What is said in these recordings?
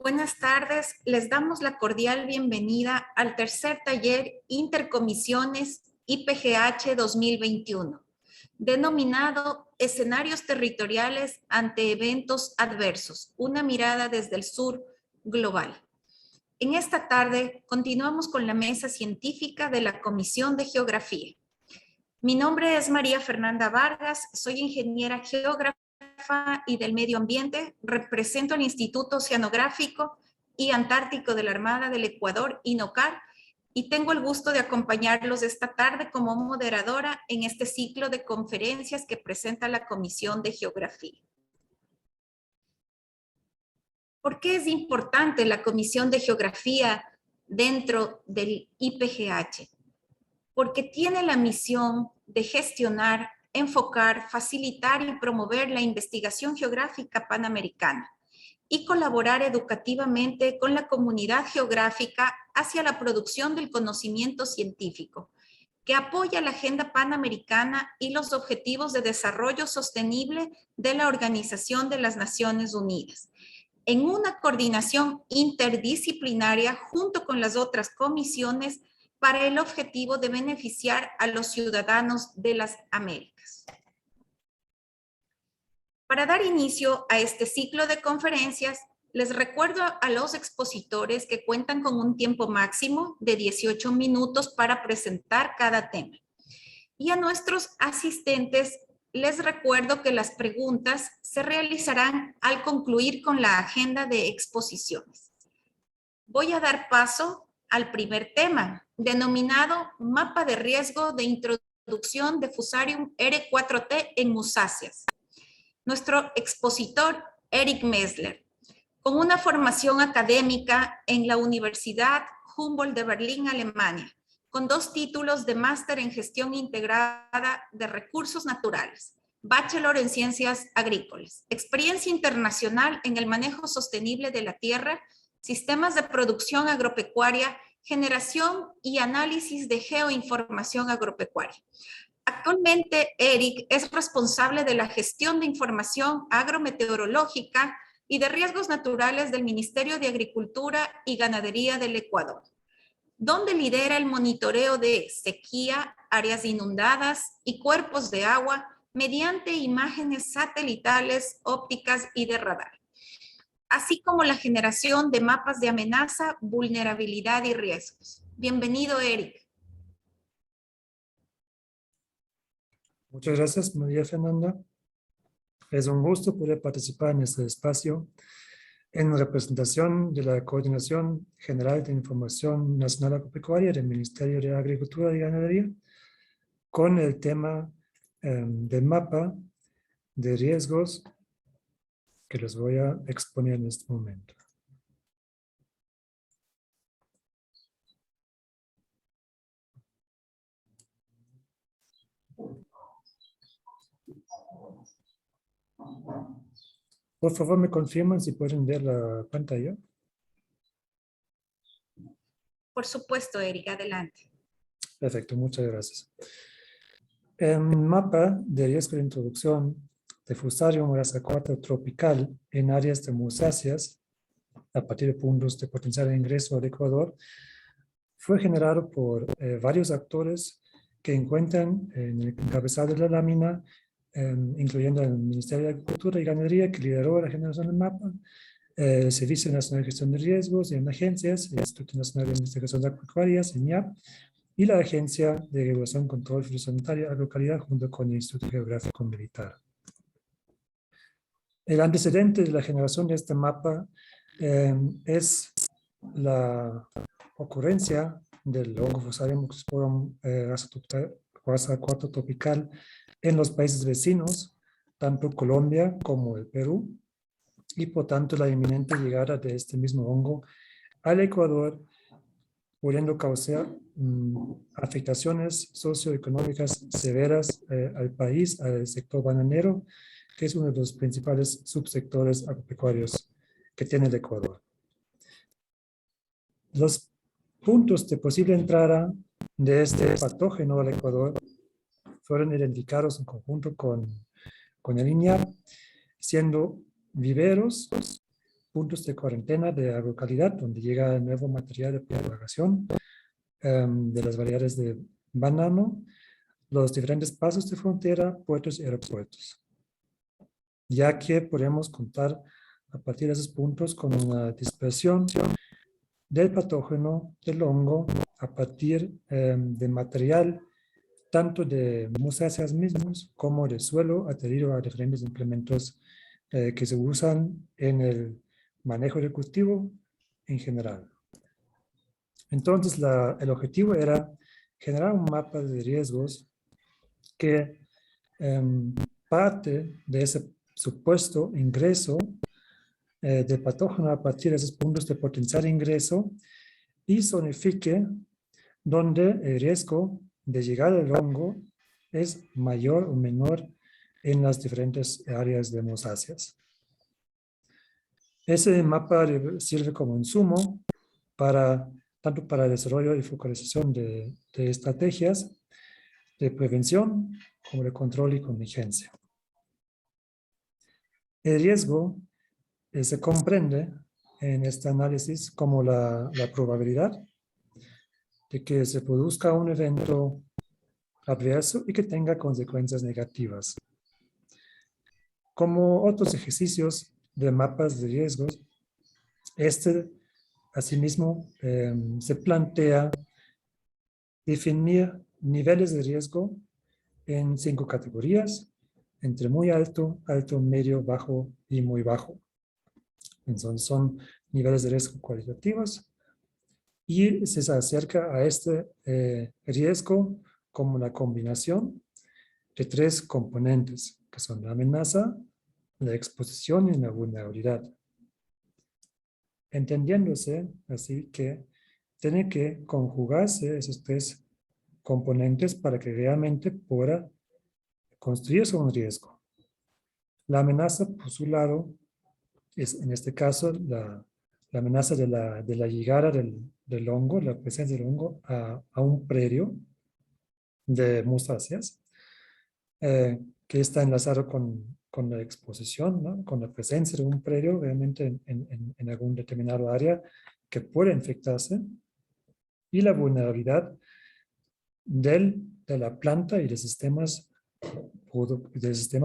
Buenas tardes, les damos la cordial bienvenida al tercer taller Intercomisiones IPGH 2021, denominado Escenarios Territoriales ante Eventos Adversos, una mirada desde el sur global. En esta tarde continuamos con la mesa científica de la Comisión de Geografía. Mi nombre es María Fernanda Vargas, soy ingeniera geógrafa y del Medio Ambiente, represento al Instituto Oceanográfico y Antártico de la Armada del Ecuador, INOCAR, y tengo el gusto de acompañarlos esta tarde como moderadora en este ciclo de conferencias que presenta la Comisión de Geografía. ¿Por qué es importante la Comisión de Geografía dentro del IPGH? Porque tiene la misión de gestionar, enfocar, facilitar y promover la investigación geográfica panamericana y colaborar educativamente con la comunidad geográfica hacia la producción del conocimiento científico, que apoya la agenda panamericana y los objetivos de desarrollo sostenible de la Organización de las Naciones Unidas, en una coordinación interdisciplinaria junto con las otras comisiones para el objetivo de beneficiar a los ciudadanos de las Américas. Para dar inicio a este ciclo de conferencias, les recuerdo a los expositores que cuentan con un tiempo máximo de 18 minutos para presentar cada tema. Y a nuestros asistentes les recuerdo que las preguntas se realizarán al concluir con la agenda de exposiciones. Voy a dar paso al primer tema, denominado Mapa de Riesgo de Introducción de Fusarium R4T en musáceas. Nuestro expositor, Eric Messler, con una formación académica en la Universidad Humboldt de Berlín, Alemania, con 2 títulos de máster en gestión integrada de recursos naturales, bachelor en ciencias agrícolas, experiencia internacional en el manejo sostenible de la tierra, sistemas de producción agropecuaria, generación y análisis de geoinformación agropecuaria. Actualmente, Eric es responsable de la gestión de información agrometeorológica y de riesgos naturales del Ministerio de Agricultura y Ganadería del Ecuador, donde lidera el monitoreo de sequía, áreas inundadas y cuerpos de agua mediante imágenes satelitales, ópticas y de radar, así como la generación de mapas de amenaza, vulnerabilidad y riesgos. Bienvenido, Eric. Muchas gracias, María Fernanda. Es un gusto poder participar en este espacio en representación de la Coordinación General de Información Nacional Agropecuaria del Ministerio de Agricultura y Ganadería con el tema del mapa de riesgos que les voy a exponer en este momento. Por favor, me confirman si pueden ver la pantalla. Por supuesto, Eric, adelante. Perfecto, muchas gracias. El mapa de riesgo de introducción de Fusarium raza 4 tropical en áreas de musáceas a partir de puntos de potencial ingreso al Ecuador fue generado por varios actores que encuentran en el encabezado de la lámina, incluyendo el Ministerio de Agricultura y Ganadería, que lideró la generación del mapa, el Servicio Nacional de Gestión de Riesgos y Emergencias, el Instituto Nacional de Investigaciones Agropecuarias, INIAP, y la Agencia de Regulación, Control Fitosanitario y Agrocalidad, junto con el Instituto Geográfico Militar. El antecedente de la generación de este mapa es la ocurrencia del hongo Fusarium oxysporum raza 4 tropical en los países vecinos, tanto Colombia como el Perú, y por tanto la inminente llegada de este mismo hongo al Ecuador, pudiendo causar afectaciones socioeconómicas severas al país, al sector bananero, que es uno de los principales subsectores agropecuarios que tiene el Ecuador. Los puntos de posible entrada de este patógeno al Ecuador fueron identificados en conjunto con el INIAP, siendo viveros puntos de cuarentena de agrocalidad, donde llega nuevo material de propagación de las variedades de banano, los diferentes pasos de frontera, puertos y aeropuertos. Ya que podemos contar a partir de esos puntos con una dispersión del patógeno, del hongo, a partir de material tanto de musáceas mismos como de suelo adherido a diferentes implementos que se usan en el manejo del cultivo en general. Entonces, el objetivo era generar un mapa de riesgos que parte de ese supuesto ingreso de patógeno a partir de esos puntos de potencial ingreso y zonifique donde el riesgo de llegar al hongo es mayor o menor en las diferentes áreas de musáceas. Ese mapa sirve como insumo tanto para el desarrollo y focalización de estrategias de prevención como de control y contingencia. El riesgo se comprende en este análisis como la probabilidad de que se produzca un evento adverso y que tenga consecuencias negativas. Como otros ejercicios de mapas de riesgos, asimismo se plantea definir niveles de riesgo en 5 categorías, entre muy alto, alto, medio, bajo y muy bajo. Entonces son niveles de riesgo cualitativos y se acerca a este riesgo como la combinación de 3 componentes, que son la amenaza, la exposición y la vulnerabilidad. Entendiéndose así que tiene que conjugarse esos 3 componentes para que realmente pueda construirse un riesgo. La amenaza, por su lado, es en este caso la amenaza de la llegada del hongo, la presencia del hongo a un predio de musáceas, que está enlazado con la exposición, ¿no? Con la presencia de un predio realmente en algún determinado área que puede infectarse, y la vulnerabilidad de la planta y del sistema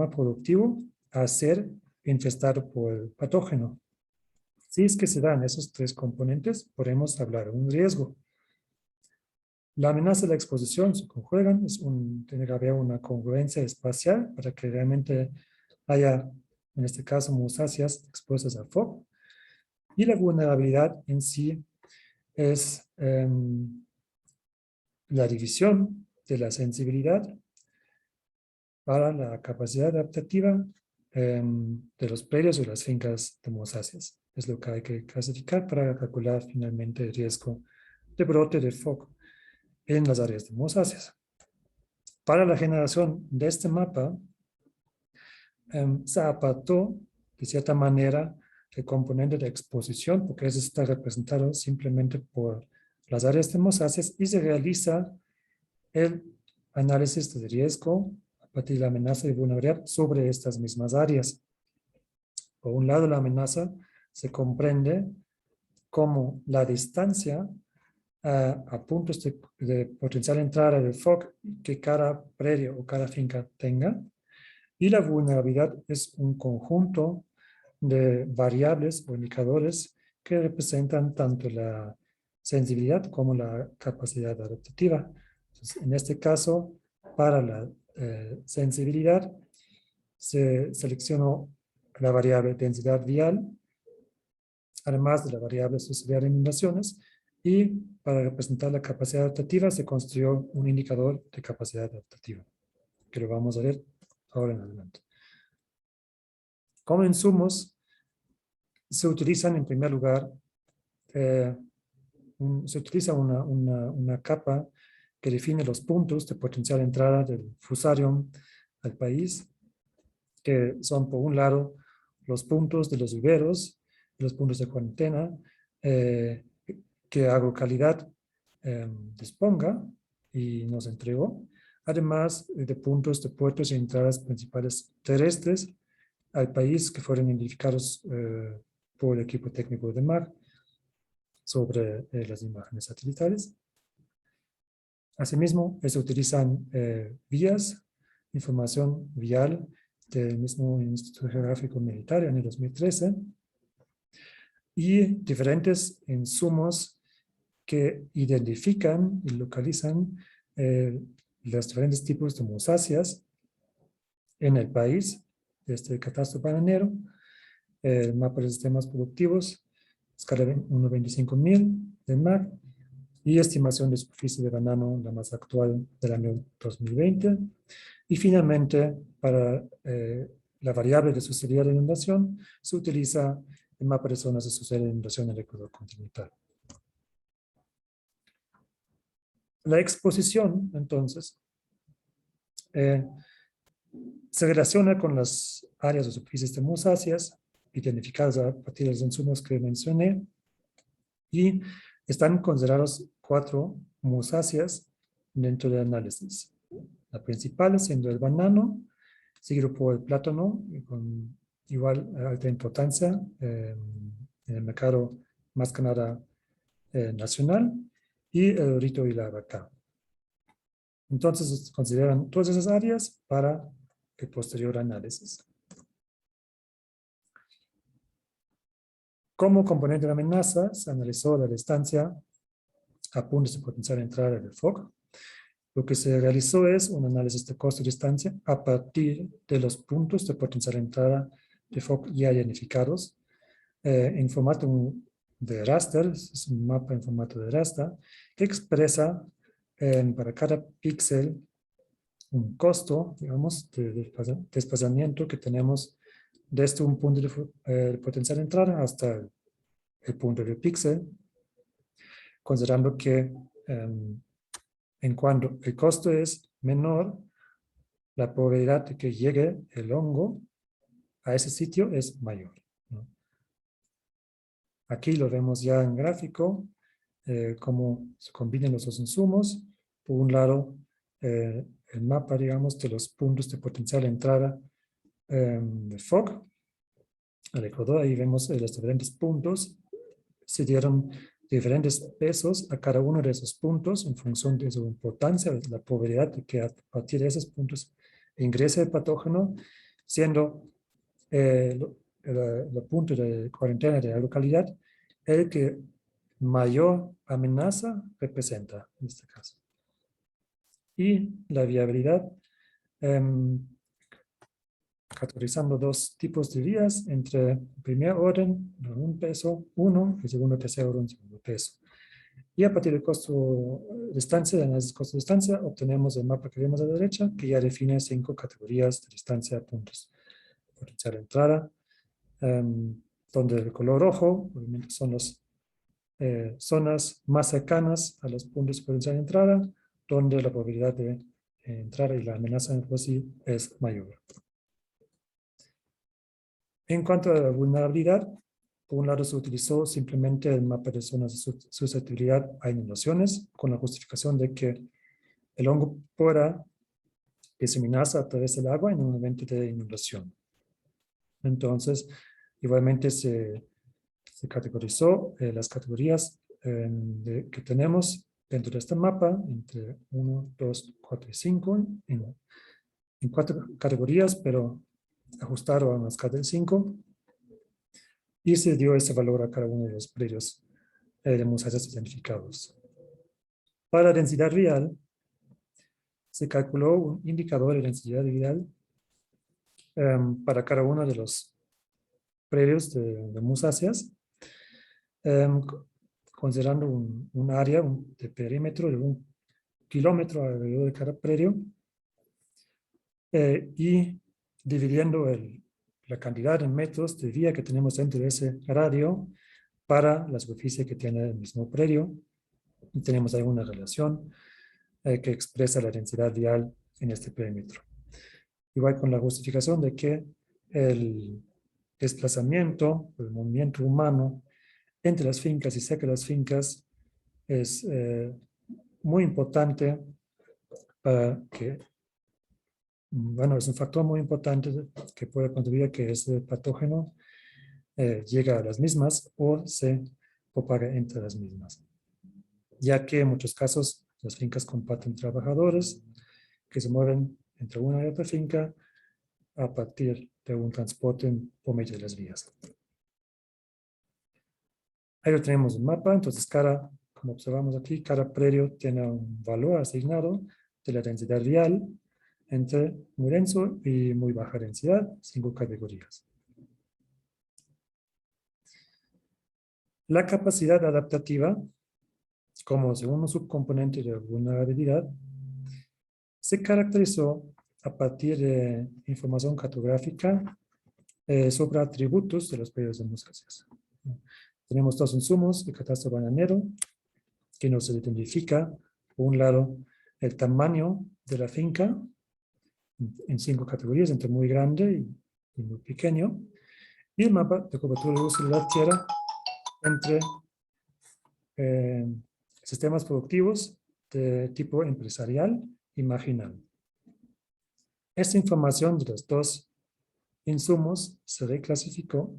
productivo a ser infestado por el patógeno. Si es que se dan esos 3 componentes, podemos hablar de un riesgo. La amenaza de la exposición se conjugan, tiene que haber una congruencia espacial para que realmente haya, en este caso, musáceas expuestas al FOC. Y la vulnerabilidad en sí es la división de la sensibilidad para la capacidad adaptativa de los predios o las fincas de musáceas. Es lo que hay que clasificar para calcular finalmente el riesgo de brote de FOC en las áreas de musáceas. Para la generación de este mapa, se apartó de cierta manera el componente de exposición, porque eso está representado simplemente por las áreas de musáceas, y se realiza el análisis de riesgo a partir de la amenaza y vulnerabilidad sobre estas mismas áreas. Por un lado, la amenaza se comprende como la distancia a puntos de potencial entrada del FOC que cada predio o cada finca tenga, y la vulnerabilidad es un conjunto de variables o indicadores que representan tanto la sensibilidad como la capacidad adaptativa. Entonces, en este caso, para la sensibilidad, se seleccionó la variable densidad vial, además de la variable susceptibilidad de inundaciones, y para representar la capacidad adaptativa se construyó un indicador de capacidad adaptativa, que lo vamos a ver ahora en adelante. Como insumos, se utilizan en primer lugar, se utiliza una capa que define los puntos de potencial entrada del fusarium al país, que son por un lado los puntos de los viveros, los puntos de cuarentena, que Agrocalidad disponga y nos entregó, además de puntos de puertos y entradas principales terrestres al país que fueron identificados por el equipo técnico de MAC sobre las imágenes satelitales. Asimismo, se utilizan vías, información vial del mismo Instituto Geográfico Militar en el 2013 y diferentes insumos que identifican y localizan los diferentes tipos de musáceas en el país, desde el catastro bananero, el mapa de sistemas productivos, escala 1.25.000 de MAC, y estimación de superficie de banano, la más actual del año 2020. Y finalmente, para la variable de sucedería de inundación, se utiliza el mapa de zonas de suceder de inundación en el Ecuador continental. La exposición, entonces, se relaciona con las áreas o superficies de musáceas, identificadas a partir de los insumos que mencioné, y están considerados 4 musáceas dentro del análisis. La principal siendo el banano, seguido por el plátano, con igual alta importancia en el mercado más que nada nacional, y el orito y la abaca. Entonces se consideran todas esas áreas para el posterior análisis. Como componente de la amenaza, se analizó la distancia a puntos de potencial entrada del FOC. Lo que se realizó es un análisis de costo-distancia a partir de los puntos de potencial entrada de FOC ya identificados en formato de raster, es un mapa en formato de raster, que expresa para cada píxel un costo, digamos, de desplazamiento que tenemos desde un punto de potencial entrada hasta el punto del píxel, considerando que en cuanto el costo es menor, la probabilidad de que llegue el hongo a ese sitio es mayor, ¿no? Aquí lo vemos ya en gráfico, cómo se combinan los dos insumos. Por un lado, el mapa, digamos, de los puntos de potencial entrada de FOC al Ecuador. Ahí vemos los diferentes puntos. Se dieron diferentes pesos a cada uno de esos puntos en función de su importancia, la probabilidad de que a partir de esos puntos ingrese el patógeno, siendo el punto de cuarentena de la localidad el que mayor amenaza representa en este caso. Y la viabilidad, categorizando 2 tipos de vías entre primer orden, un peso, 1, y segundo, tercer orden, segundo peso. Y a partir del costo distancia, del análisis costo-distancia, obtenemos el mapa que vemos a la derecha, que ya define 5 categorías de distancia a puntos de potencial entrada, donde el color rojo obviamente son las zonas más cercanas a los puntos de potencial entrada, donde la probabilidad de entrar y la amenaza en por sí es mayor. En cuanto a la vulnerabilidad, por un lado se utilizó simplemente el mapa de zonas de susceptibilidad a inundaciones, con la justificación de que el hongo pueda diseminarse a través del agua en un evento de inundación. Entonces, igualmente se categorizó las categorías que tenemos dentro de este mapa, entre 1, 2, 4 y 5, en 4 categorías, pero ajustado a una escala de 5, y se dio ese valor a cada uno de los predios de musáceas identificados. Para la densidad vial, se calculó un indicador de densidad vial para cada uno de los predios de musáceas, considerando un área de perímetro de 1 kilómetro alrededor de cada predio, y dividiendo la cantidad en metros de vía que tenemos dentro de ese radio para la superficie que tiene el mismo predio. Y tenemos alguna relación que expresa la densidad vial en este perímetro. Igual con la justificación de que el desplazamiento, el movimiento humano entre las fincas y cerca de las fincas es muy importante para que, bueno, es un factor muy importante que puede contribuir a que ese patógeno llega a las mismas o se propaga entre las mismas, ya que en muchos casos las fincas comparten trabajadores que se mueven entre una y otra finca a partir de un transporte por medio de las vías. Ahí lo tenemos un mapa, entonces como observamos aquí, cada predio tiene un valor asignado de la densidad vial entre muy denso y muy baja densidad, 5 categorías. La capacidad adaptativa, como segundo subcomponente de vulnerabilidad, se caracterizó a partir de información cartográfica sobre atributos de los predios de musáceas. Tenemos dos insumos de catastro bananero que nos identifica, por un lado, el tamaño de la finca en 5 categorías, entre muy grande y muy pequeño, y el mapa de cobertura de uso de la tierra entre sistemas productivos de tipo empresarial y marginal. Esta información de los dos insumos se reclasificó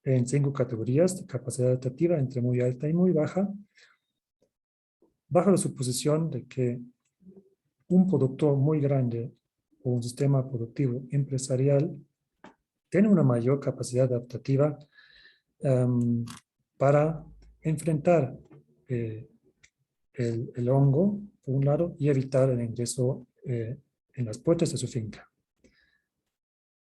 en 5 categorías de capacidad adaptativa entre muy alta y muy baja, bajo la suposición de que un productor muy grande o un sistema productivo empresarial tiene una mayor capacidad adaptativa para enfrentar el hongo, por un lado, y evitar el ingreso en las puertas de su finca,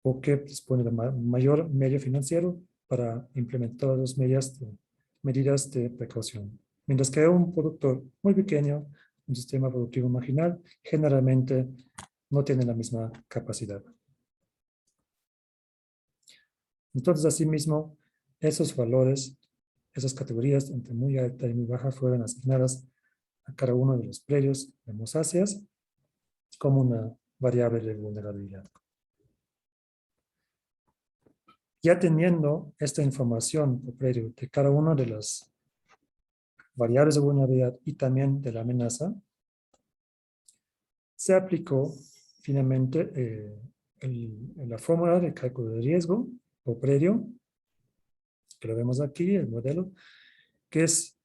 porque dispone de mayor medio financiero para implementar las medidas de precaución. Mientras que un productor muy pequeño, un sistema productivo marginal, generalmente no tiene la misma capacidad. Entonces, asimismo, esos valores, esas categorías entre muy alta y muy baja fueron asignadas a cada uno de los predios de musáceas como una variable de vulnerabilidad. Ya teniendo esta información por predio de cada una de las variables de vulnerabilidad y también de la amenaza, se aplicó finalmente la fórmula de cálculo de riesgo por predio, que lo vemos aquí, el modelo, que es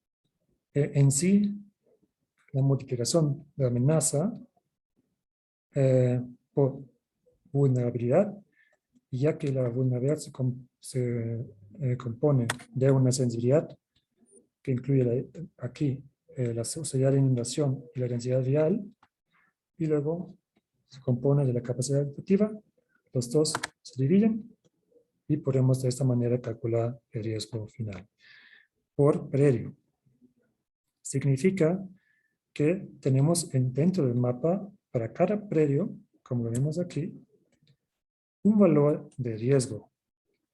en sí la multiplicación de amenaza por vulnerabilidad, ya que la vulnerabilidad se compone de una sensibilidad que incluye aquí la sociedad de inundación y la densidad vial, y luego se compone de la capacidad adaptativa. Los dos se dividen y podemos de esta manera calcular el riesgo final por predio. Significa que tenemos dentro del mapa para cada predio, como lo vemos aquí, un valor de riesgo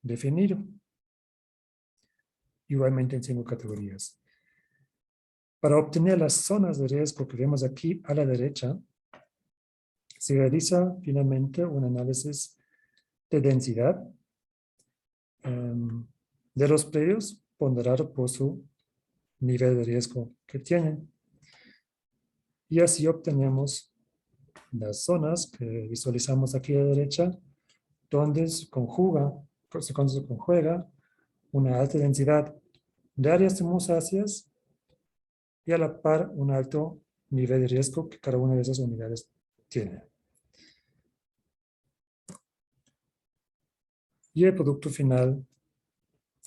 definido, igualmente en 5 categorías. Para obtener las zonas de riesgo que vemos aquí a la derecha, se realiza finalmente un análisis de densidad de los predios ponderado por su nivel de riesgo que tienen. Y así obtenemos las zonas que visualizamos aquí a la derecha, donde se conjuga una alta densidad de áreas de musáceas y a la par un alto nivel de riesgo que cada una de esas unidades tiene. Y el producto final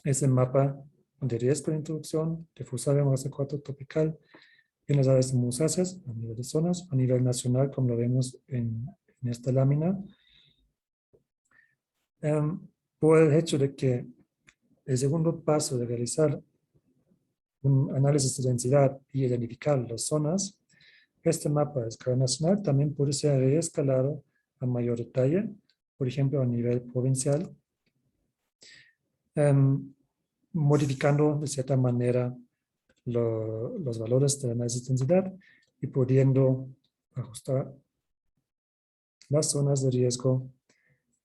es el mapa de riesgo de introducción de Fusarium morazacuatl tropical en las áreas de musáceas a nivel de zonas, a nivel nacional, como lo vemos en esta lámina. Por el hecho de que el segundo paso de realizar un análisis de densidad y identificar las zonas, este mapa de escala nacional también puede ser reescalado a mayor detalle, por ejemplo a nivel provincial, modificando de cierta manera los valores de análisis de densidad y pudiendo ajustar las zonas de riesgo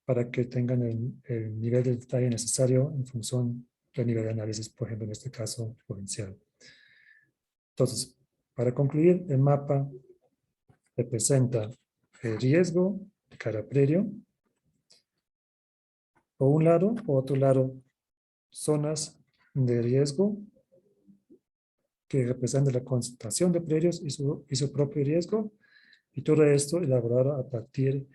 para que tengan el nivel de detalle necesario en función del nivel de análisis, por ejemplo, en este caso provincial. Entonces, para concluir, el mapa representa el riesgo de cada predio, por un lado, por otro lado, zonas de riesgo que representan la concentración de predios y su propio riesgo, y todo esto elaborado a partir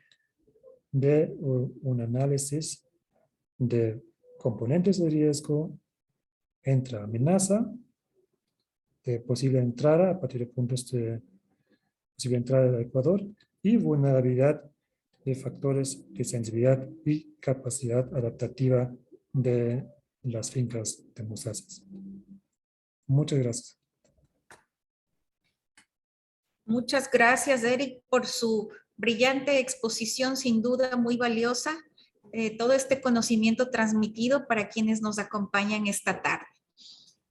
de un análisis de componentes de riesgo entre amenaza, de posible entrada a partir de puntos de posible entrada del Ecuador y vulnerabilidad de factores de sensibilidad y capacidad adaptativa de las fincas de mosáceas. Muchas gracias. Muchas gracias, Eric, por su brillante exposición, sin duda muy valiosa. Todo este conocimiento transmitido para quienes nos acompañan esta tarde.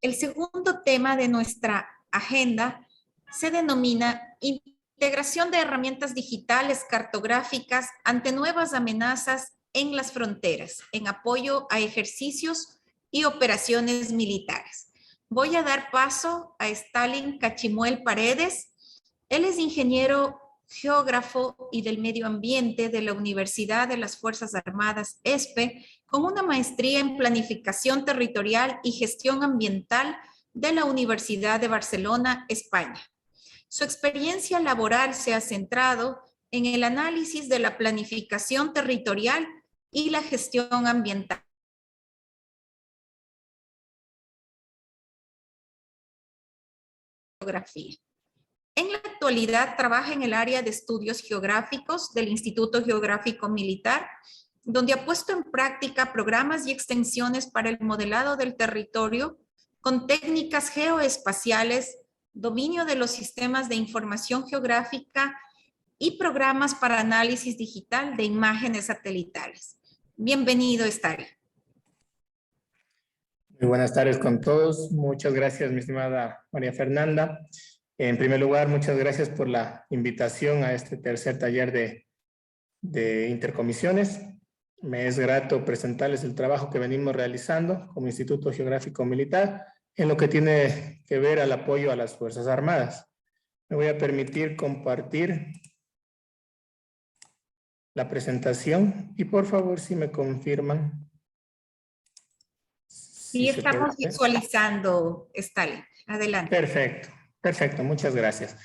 El segundo tema de nuestra agenda se denomina integración de herramientas digitales cartográficas ante nuevas amenazas en las fronteras, en apoyo a ejercicios y operaciones militares. Voy a dar paso a Stalin Cachimuel Paredes. Él es ingeniero geógrafo y del medio ambiente de la Universidad de las Fuerzas Armadas, ESPE, con una maestría en planificación territorial y gestión ambiental de la Universidad de Barcelona, España. Su experiencia laboral se ha centrado en el análisis de la planificación territorial y la gestión ambiental. En la actualidad trabaja en el área de estudios geográficos del Instituto Geográfico Militar, donde ha puesto en práctica programas y extensiones para el modelado del territorio con técnicas geoespaciales, dominio de los sistemas de información geográfica y programas para análisis digital de imágenes satelitales. Bienvenido, Stalin. Muy buenas tardes con todos. Muchas gracias, mi estimada María Fernanda. En primer lugar, muchas gracias por la invitación a este tercer taller de intercomisiones. Me es grato presentarles el trabajo que venimos realizando como Instituto Geográfico Militar en lo que tiene que ver al apoyo a las Fuerzas Armadas. Me voy a permitir compartir la presentación y por favor si me confirman. Sí, estamos visualizando, Stalin. Adelante. Perfecto. Perfecto, muchas gracias.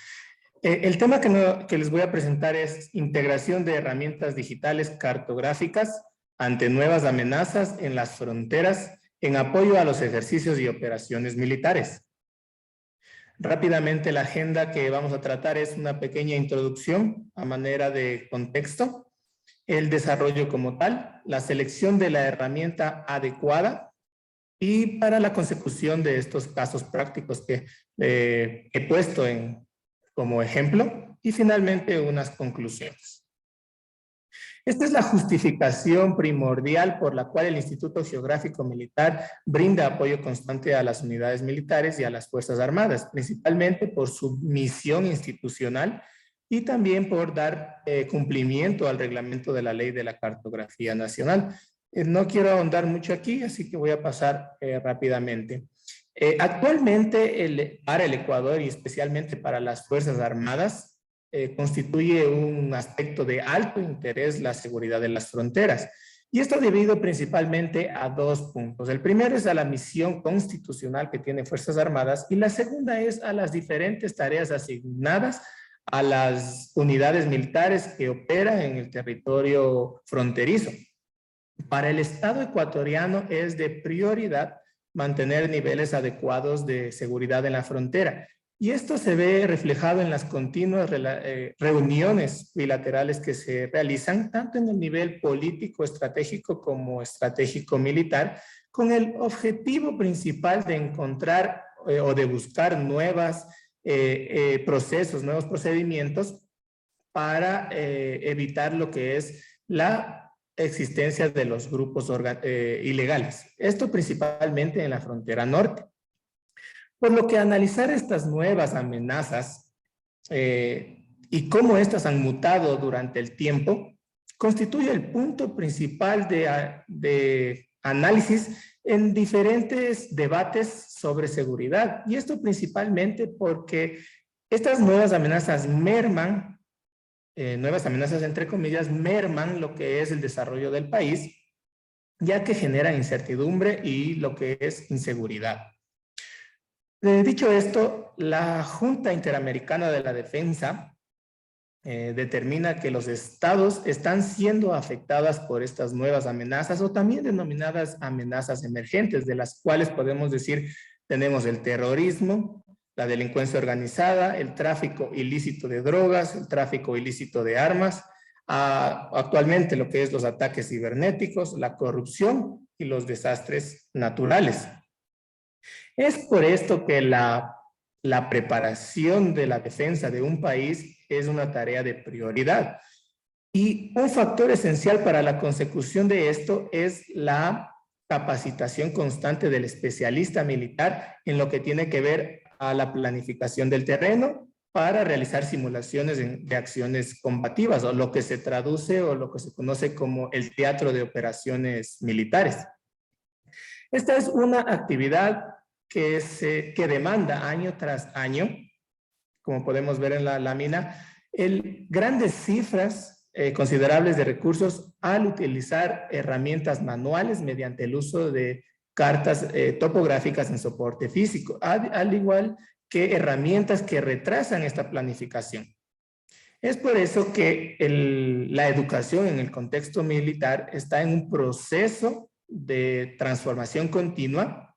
El tema que les voy a presentar es integración de herramientas digitales cartográficas ante nuevas amenazas en las fronteras en apoyo a los ejercicios y operaciones militares. Rápidamente la agenda que vamos a tratar es una pequeña introducción a manera de contexto, el desarrollo como tal, la selección de la herramienta adecuada y para la consecución de estos casos prácticos que he puesto como ejemplo y finalmente unas conclusiones. Esta es la justificación primordial por la cual el Instituto Geográfico Militar brinda apoyo constante a las unidades militares y a las Fuerzas Armadas, principalmente por su misión institucional y también por dar cumplimiento al reglamento de la Ley de la Cartografía Nacional. No quiero ahondar mucho aquí, así que voy a pasar rápidamente. Actualmente para el Ecuador y especialmente para las Fuerzas Armadas constituye un aspecto de alto interés la seguridad de las fronteras. Y esto debido principalmente a dos puntos. El primero es a la misión constitucional que tiene Fuerzas Armadas y la segunda es a las diferentes tareas asignadas a las unidades militares que operan en el territorio fronterizo. Para el Estado ecuatoriano es de prioridad mantener niveles adecuados de seguridad en la frontera. Y esto se ve reflejado en las continuas reuniones bilaterales que se realizan, tanto en el nivel político estratégico como estratégico militar, con el objetivo principal de encontrar o de buscar nuevos procedimientos para evitar lo que es la existencia de los grupos ilegales. Esto principalmente en la frontera norte. Por lo que analizar estas nuevas amenazas y cómo estas han mutado durante el tiempo, constituye el punto principal de análisis en diferentes debates sobre seguridad. Y esto principalmente porque estas nuevas amenazas merman nuevas amenazas, entre comillas, merman lo que es el desarrollo del país ya que generan incertidumbre y lo que es inseguridad. Dicho esto, la Junta Interamericana de la Defensa determina que los estados están siendo afectados por estas nuevas amenazas o también denominadas amenazas emergentes, de las cuales podemos decir tenemos el terrorismo, la delincuencia organizada, el tráfico ilícito de drogas, el tráfico ilícito de armas, actualmente lo que es los ataques cibernéticos, la corrupción y los desastres naturales. Es por esto que la preparación de la defensa de un país es una tarea de prioridad. Y un factor esencial para la consecución de esto es la capacitación constante del especialista militar en lo que tiene que ver a la planificación del terreno para realizar simulaciones de acciones combativas, o lo que se traduce o lo que se conoce como el teatro de operaciones militares. Esta es una actividad que demanda año tras año, como podemos ver en la lámina, grandes cifras considerables de recursos al utilizar herramientas manuales mediante el uso de cartas topográficas en soporte físico, al igual que herramientas que retrasan esta planificación. Es por eso que la educación en el contexto militar está en un proceso de transformación continua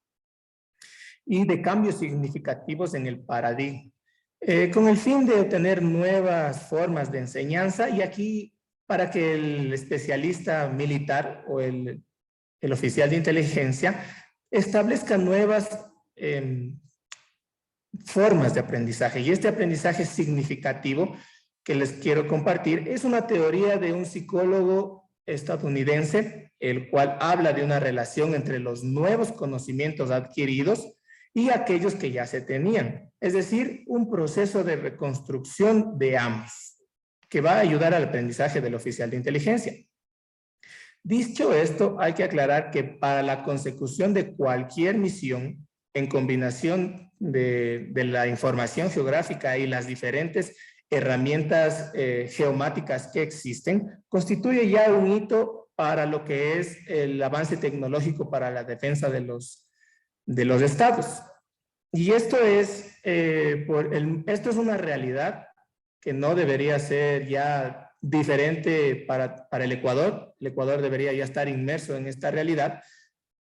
y de cambios significativos en el paradigma, con el fin de obtener nuevas formas de enseñanza, y aquí para que el especialista militar o el oficial de inteligencia establezca nuevas formas de aprendizaje. Y este aprendizaje significativo que les quiero compartir es una teoría de un psicólogo estadounidense, el cual habla de una relación entre los nuevos conocimientos adquiridos y aquellos que ya se tenían. Es decir, un proceso de reconstrucción de ambos, que va a ayudar al aprendizaje del oficial de inteligencia. Dicho esto, hay que aclarar que para la consecución de cualquier misión, en combinación de la información geográfica y las diferentes herramientas geomáticas que existen, constituye ya un hito para lo que es el avance tecnológico para la defensa de los estados. Y esto es, esto es una realidad que no debería ser ya diferente para el Ecuador. El Ecuador debería ya estar inmerso en esta realidad.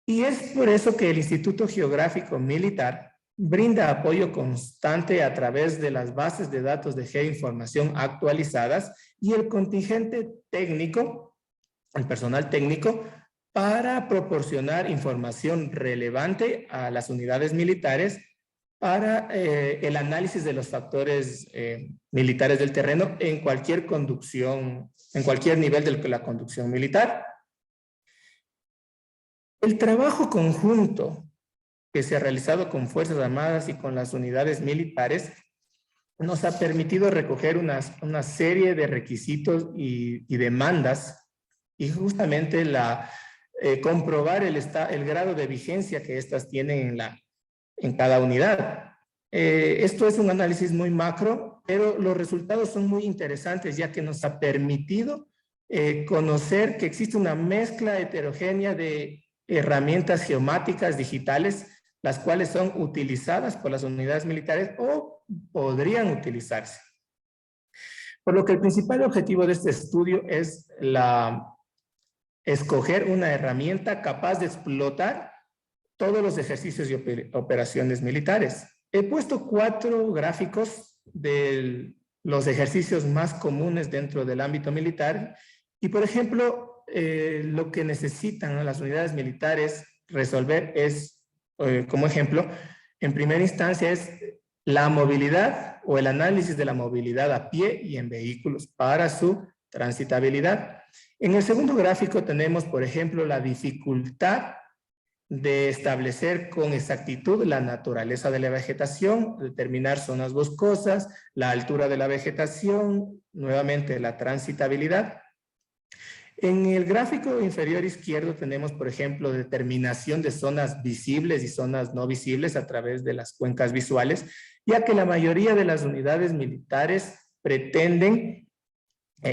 Y es por eso que el Instituto Geográfico Militar brinda apoyo constante a través de las bases de datos de geoinformación actualizadas y el contingente técnico, el personal técnico, para proporcionar información relevante a las unidades militares para el análisis de los factores militares del terreno en cualquier conducción, en cualquier nivel de la conducción militar. El trabajo conjunto que se ha realizado con Fuerzas Armadas y con las unidades militares nos ha permitido recoger una serie de requisitos y demandas, y justamente comprobar el grado de vigencia que éstas tienen en cada unidad. Esto es un análisis muy macro, pero los resultados son muy interesantes, ya que nos ha permitido conocer que existe una mezcla heterogénea de herramientas geomáticas digitales, las cuales son utilizadas por las unidades militares o podrían utilizarse. Por lo que el principal objetivo de este estudio es escoger una herramienta capaz de explotar todos los ejercicios y operaciones militares. He puesto 4 gráficos de los ejercicios más comunes dentro del ámbito militar y, por ejemplo, lo que necesitan las unidades militares resolver es, como ejemplo, en primera instancia es la movilidad o el análisis de la movilidad a pie y en vehículos para su transitabilidad. En el segundo gráfico tenemos, por ejemplo, la dificultad de establecer con exactitud la naturaleza de la vegetación, determinar zonas boscosas, la altura de la vegetación, nuevamente la transitabilidad. En el gráfico inferior izquierdo tenemos, por ejemplo, determinación de zonas visibles y zonas no visibles a través de las cuencas visuales, ya que la mayoría de las unidades militares pretenden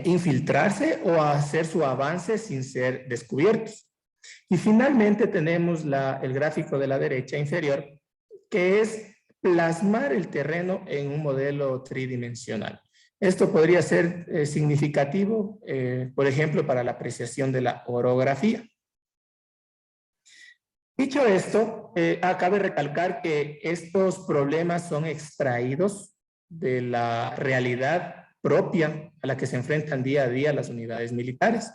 infiltrarse o hacer su avance sin ser descubiertos. Y finalmente tenemos el gráfico de la derecha inferior, que es plasmar el terreno en un modelo tridimensional. Esto podría ser significativo, por ejemplo, para la apreciación de la orografía. Dicho esto, cabe recalcar que estos problemas son extraídos de la realidad propia a la que se enfrentan día a día las unidades militares.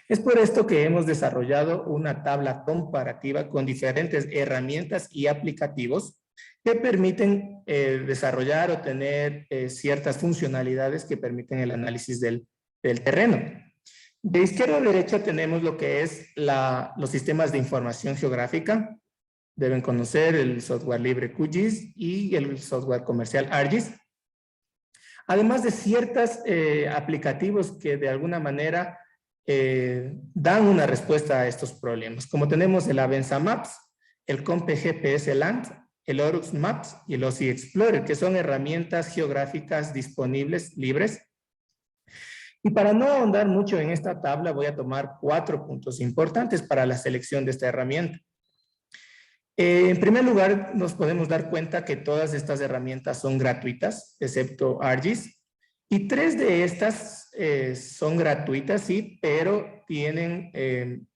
Es por esto que hemos desarrollado una tabla comparativa con diferentes herramientas y aplicativos que permiten desarrollar o tener ciertas funcionalidades que permiten el análisis del terreno. De izquierda a derecha tenemos lo que es los sistemas de información geográfica. Deben conocer el software libre QGIS y el software comercial ArcGIS. Además de ciertos aplicativos que de alguna manera dan una respuesta a estos problemas, como tenemos el Avenza Maps, el Compe GPS Land, el Orux Maps y el OSI Explorer, que son herramientas geográficas disponibles, libres. Y para no ahondar mucho en esta tabla, voy a tomar 4 puntos importantes para la selección de esta herramienta. En primer lugar, nos podemos dar cuenta que todas estas herramientas son gratuitas, excepto ArcGIS. Y 3 de estas son gratuitas, sí, pero tienen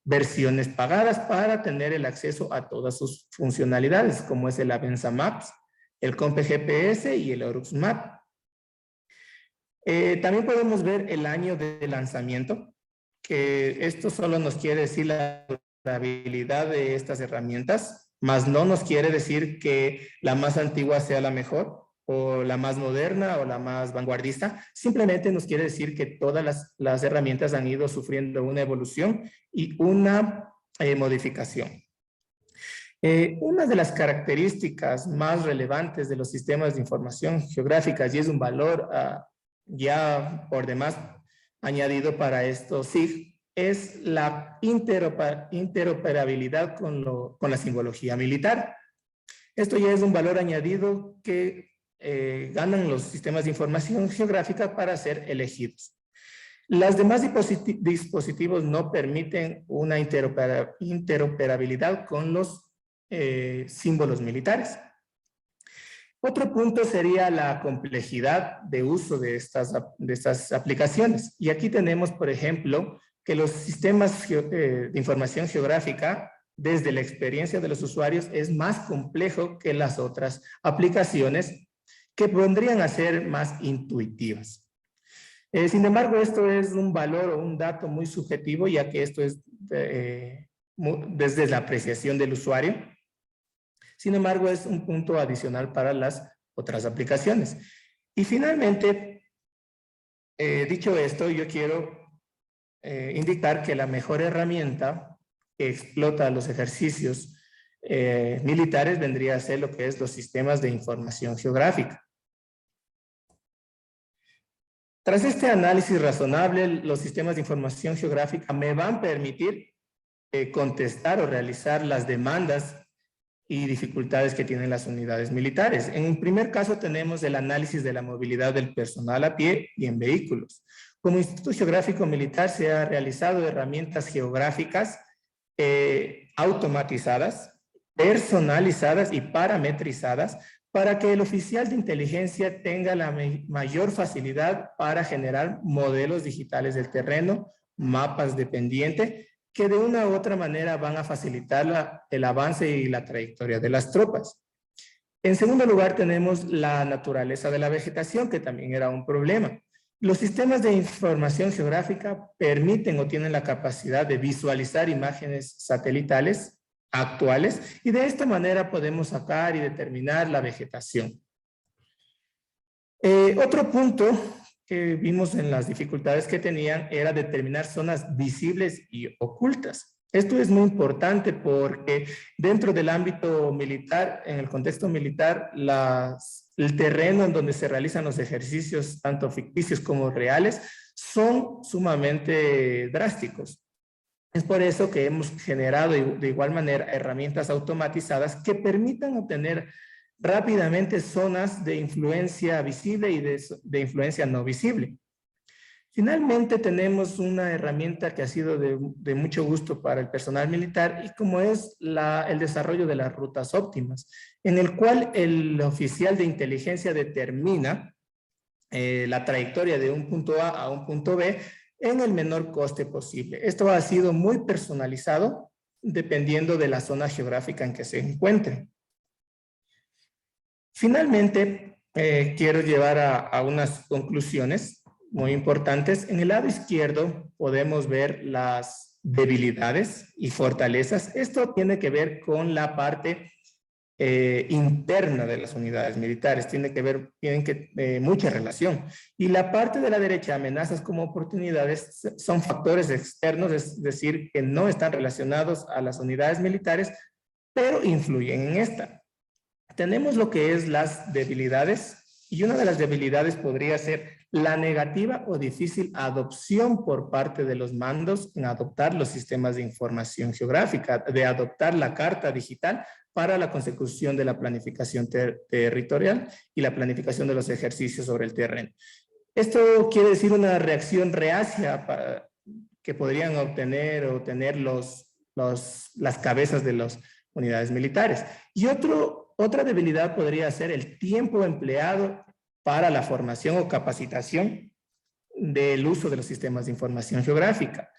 versiones pagadas para tener el acceso a todas sus funcionalidades, como es el Avenza Maps, el Compe GPS y el Orux Map. También podemos ver el año de lanzamiento, que esto solo nos quiere decir la durabilidad de estas herramientas, más no nos quiere decir que la más antigua sea la mejor, o la más moderna o la más vanguardista. Simplemente nos quiere decir que todas las herramientas han ido sufriendo una evolución y una modificación. Una de las características más relevantes de los sistemas de información geográficas, y es un valor ya por demás añadido para estos SIG, es la interoperabilidad con la simbología militar. Esto ya es un valor añadido que ganan los sistemas de información geográfica para ser elegidos. Las demás dispositivos no permiten una interoperabilidad con los símbolos militares. Otro punto sería la complejidad de uso de estas aplicaciones. Y aquí tenemos, por ejemplo, que los sistemas de información geográfica, desde la experiencia de los usuarios, es más complejo que las otras aplicaciones que podrían a ser más intuitivas. Sin embargo, esto es un valor o un dato muy subjetivo, ya que esto es desde la apreciación del usuario. Sin embargo, es un punto adicional para las otras aplicaciones. Y finalmente, dicho esto, yo quiero indicar que la mejor herramienta que explota los ejercicios militares vendría a ser lo que es los sistemas de información geográfica. Tras este análisis razonable, los sistemas de información geográfica me van a permitir contestar o realizar las demandas y dificultades que tienen las unidades militares. En un primer caso tenemos el análisis de la movilidad del personal a pie y en vehículos. Como Instituto Geográfico Militar se ha realizado herramientas geográficas automatizadas, personalizadas y parametrizadas para que el oficial de inteligencia tenga la mayor facilidad para generar modelos digitales del terreno, mapas de pendiente, que de una u otra manera van a facilitar el avance y la trayectoria de las tropas. En segundo lugar, tenemos la naturaleza de la vegetación, que también era un problema. Los sistemas de información geográfica permiten o tienen la capacidad de visualizar imágenes satelitales actuales y de esta manera podemos sacar y determinar la vegetación. Otro punto que vimos en las dificultades que tenían era determinar zonas visibles y ocultas. Esto es muy importante porque dentro del ámbito militar, en el contexto militar, el terreno en donde se realizan los ejercicios, tanto ficticios como reales, son sumamente drásticos. Es por eso que hemos generado de igual manera herramientas automatizadas que permitan obtener rápidamente zonas de influencia visible y de influencia no visible. Finalmente tenemos una herramienta que ha sido de mucho gusto para el personal militar y como es el desarrollo de las rutas óptimas, en el cual el oficial de inteligencia determina la trayectoria de un punto A a un punto B en el menor coste posible. Esto ha sido muy personalizado dependiendo de la zona geográfica en que se encuentren. Finalmente, quiero llevar a unas conclusiones muy importantes. En el lado izquierdo podemos ver las debilidades y fortalezas. Esto tiene que ver con la parte interna de las unidades militares, tienen mucha relación. Y la parte de la derecha, amenazas como oportunidades, son factores externos, es decir, que no están relacionados a las unidades militares, pero influyen en esta. Tenemos lo que es las debilidades, y una de las debilidades podría ser la negativa o difícil adopción por parte de los mandos en adoptar los sistemas de información geográfica, de adoptar la carta digital para la consecución de la planificación territorial y la planificación de los ejercicios sobre el terreno. Esto quiere decir una reacción reacia que podrían obtener o tener las cabezas de las unidades militares. Y otra debilidad podría ser el tiempo empleado para la formación o capacitación del uso de los sistemas de información geográfica.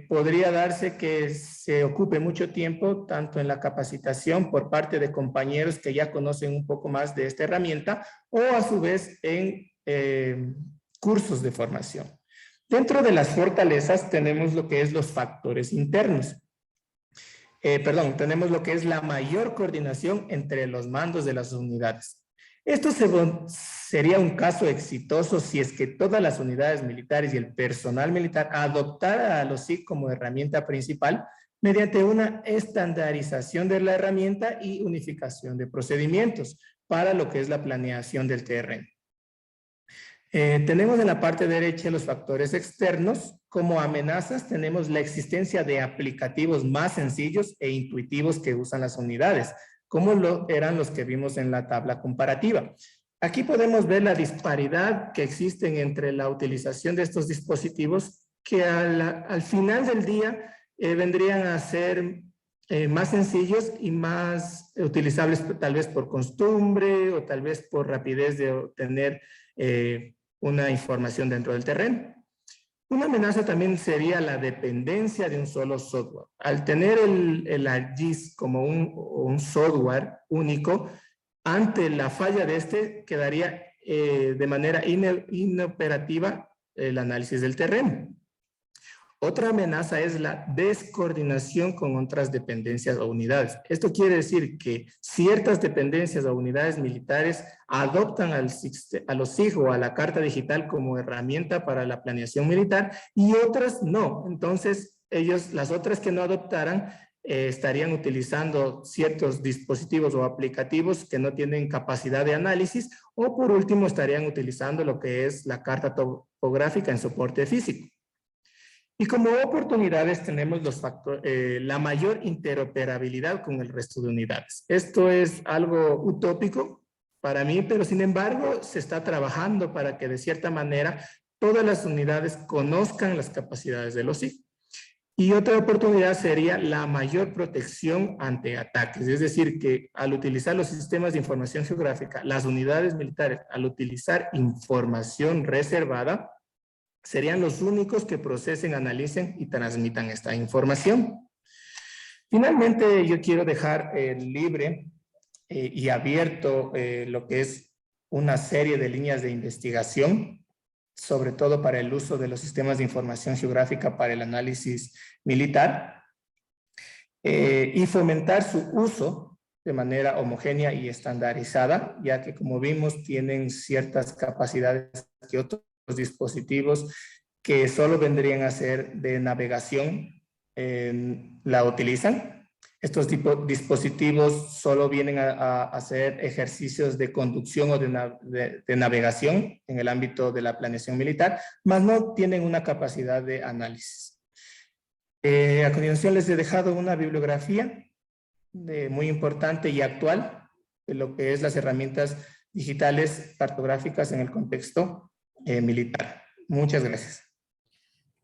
Podría darse que se ocupe mucho tiempo tanto en la capacitación por parte de compañeros que ya conocen un poco más de esta herramienta o a su vez en cursos de formación. Dentro de las fortalezas tenemos lo que es los factores internos. Tenemos lo que es la mayor coordinación entre los mandos de las unidades. Esto sería un caso exitoso si es que todas las unidades militares y el personal militar adoptara a los SIG como herramienta principal mediante una estandarización de la herramienta y unificación de procedimientos para lo que es la planeación del terreno. Tenemos en la parte derecha los factores externos. Como amenazas tenemos la existencia de aplicativos más sencillos e intuitivos que usan las unidades, como eran los que vimos en la tabla comparativa. Aquí podemos ver la disparidad que existen entre la utilización de estos dispositivos que al final del día vendrían a ser más sencillos y más utilizables tal vez por costumbre o tal vez por rapidez de obtener una información dentro del terreno. Una amenaza también sería la dependencia de un solo software. Al tener el ArcGIS como un software único, ante la falla de este quedaría de manera inoperativa el análisis del terreno. Otra amenaza es la descoordinación con otras dependencias o unidades. Esto quiere decir que ciertas dependencias o unidades militares adoptan a los SIG o a la carta digital como herramienta para la planeación militar y otras no. Entonces, las otras que no adoptaran estarían utilizando ciertos dispositivos o aplicativos que no tienen capacidad de análisis o por último estarían utilizando lo que es la carta topográfica en soporte físico. Y como oportunidades tenemos la mayor interoperabilidad con el resto de unidades. Esto es algo utópico para mí, pero sin embargo se está trabajando para que de cierta manera todas las unidades conozcan las capacidades de los SIG. Y otra oportunidad sería la mayor protección ante ataques. Es decir, que al utilizar los sistemas de información geográfica, las unidades militares, al utilizar información reservada, serían los únicos que procesen, analicen y transmitan esta información. Finalmente, yo quiero dejar libre y abierto lo que es una serie de líneas de investigación, sobre todo para el uso de los sistemas de información geográfica para el análisis militar, y fomentar su uso de manera homogénea y estandarizada, ya que como vimos tienen ciertas capacidades que otros dispositivos que solo vendrían a ser de navegación la utilizan. Estos dispositivos solo vienen a hacer ejercicios de conducción o de navegación en el ámbito de la planeación militar, mas no tienen una capacidad de análisis. A continuación les he dejado una bibliografía muy importante y actual de lo que es las herramientas digitales cartográficas en el contexto militar. Muchas gracias.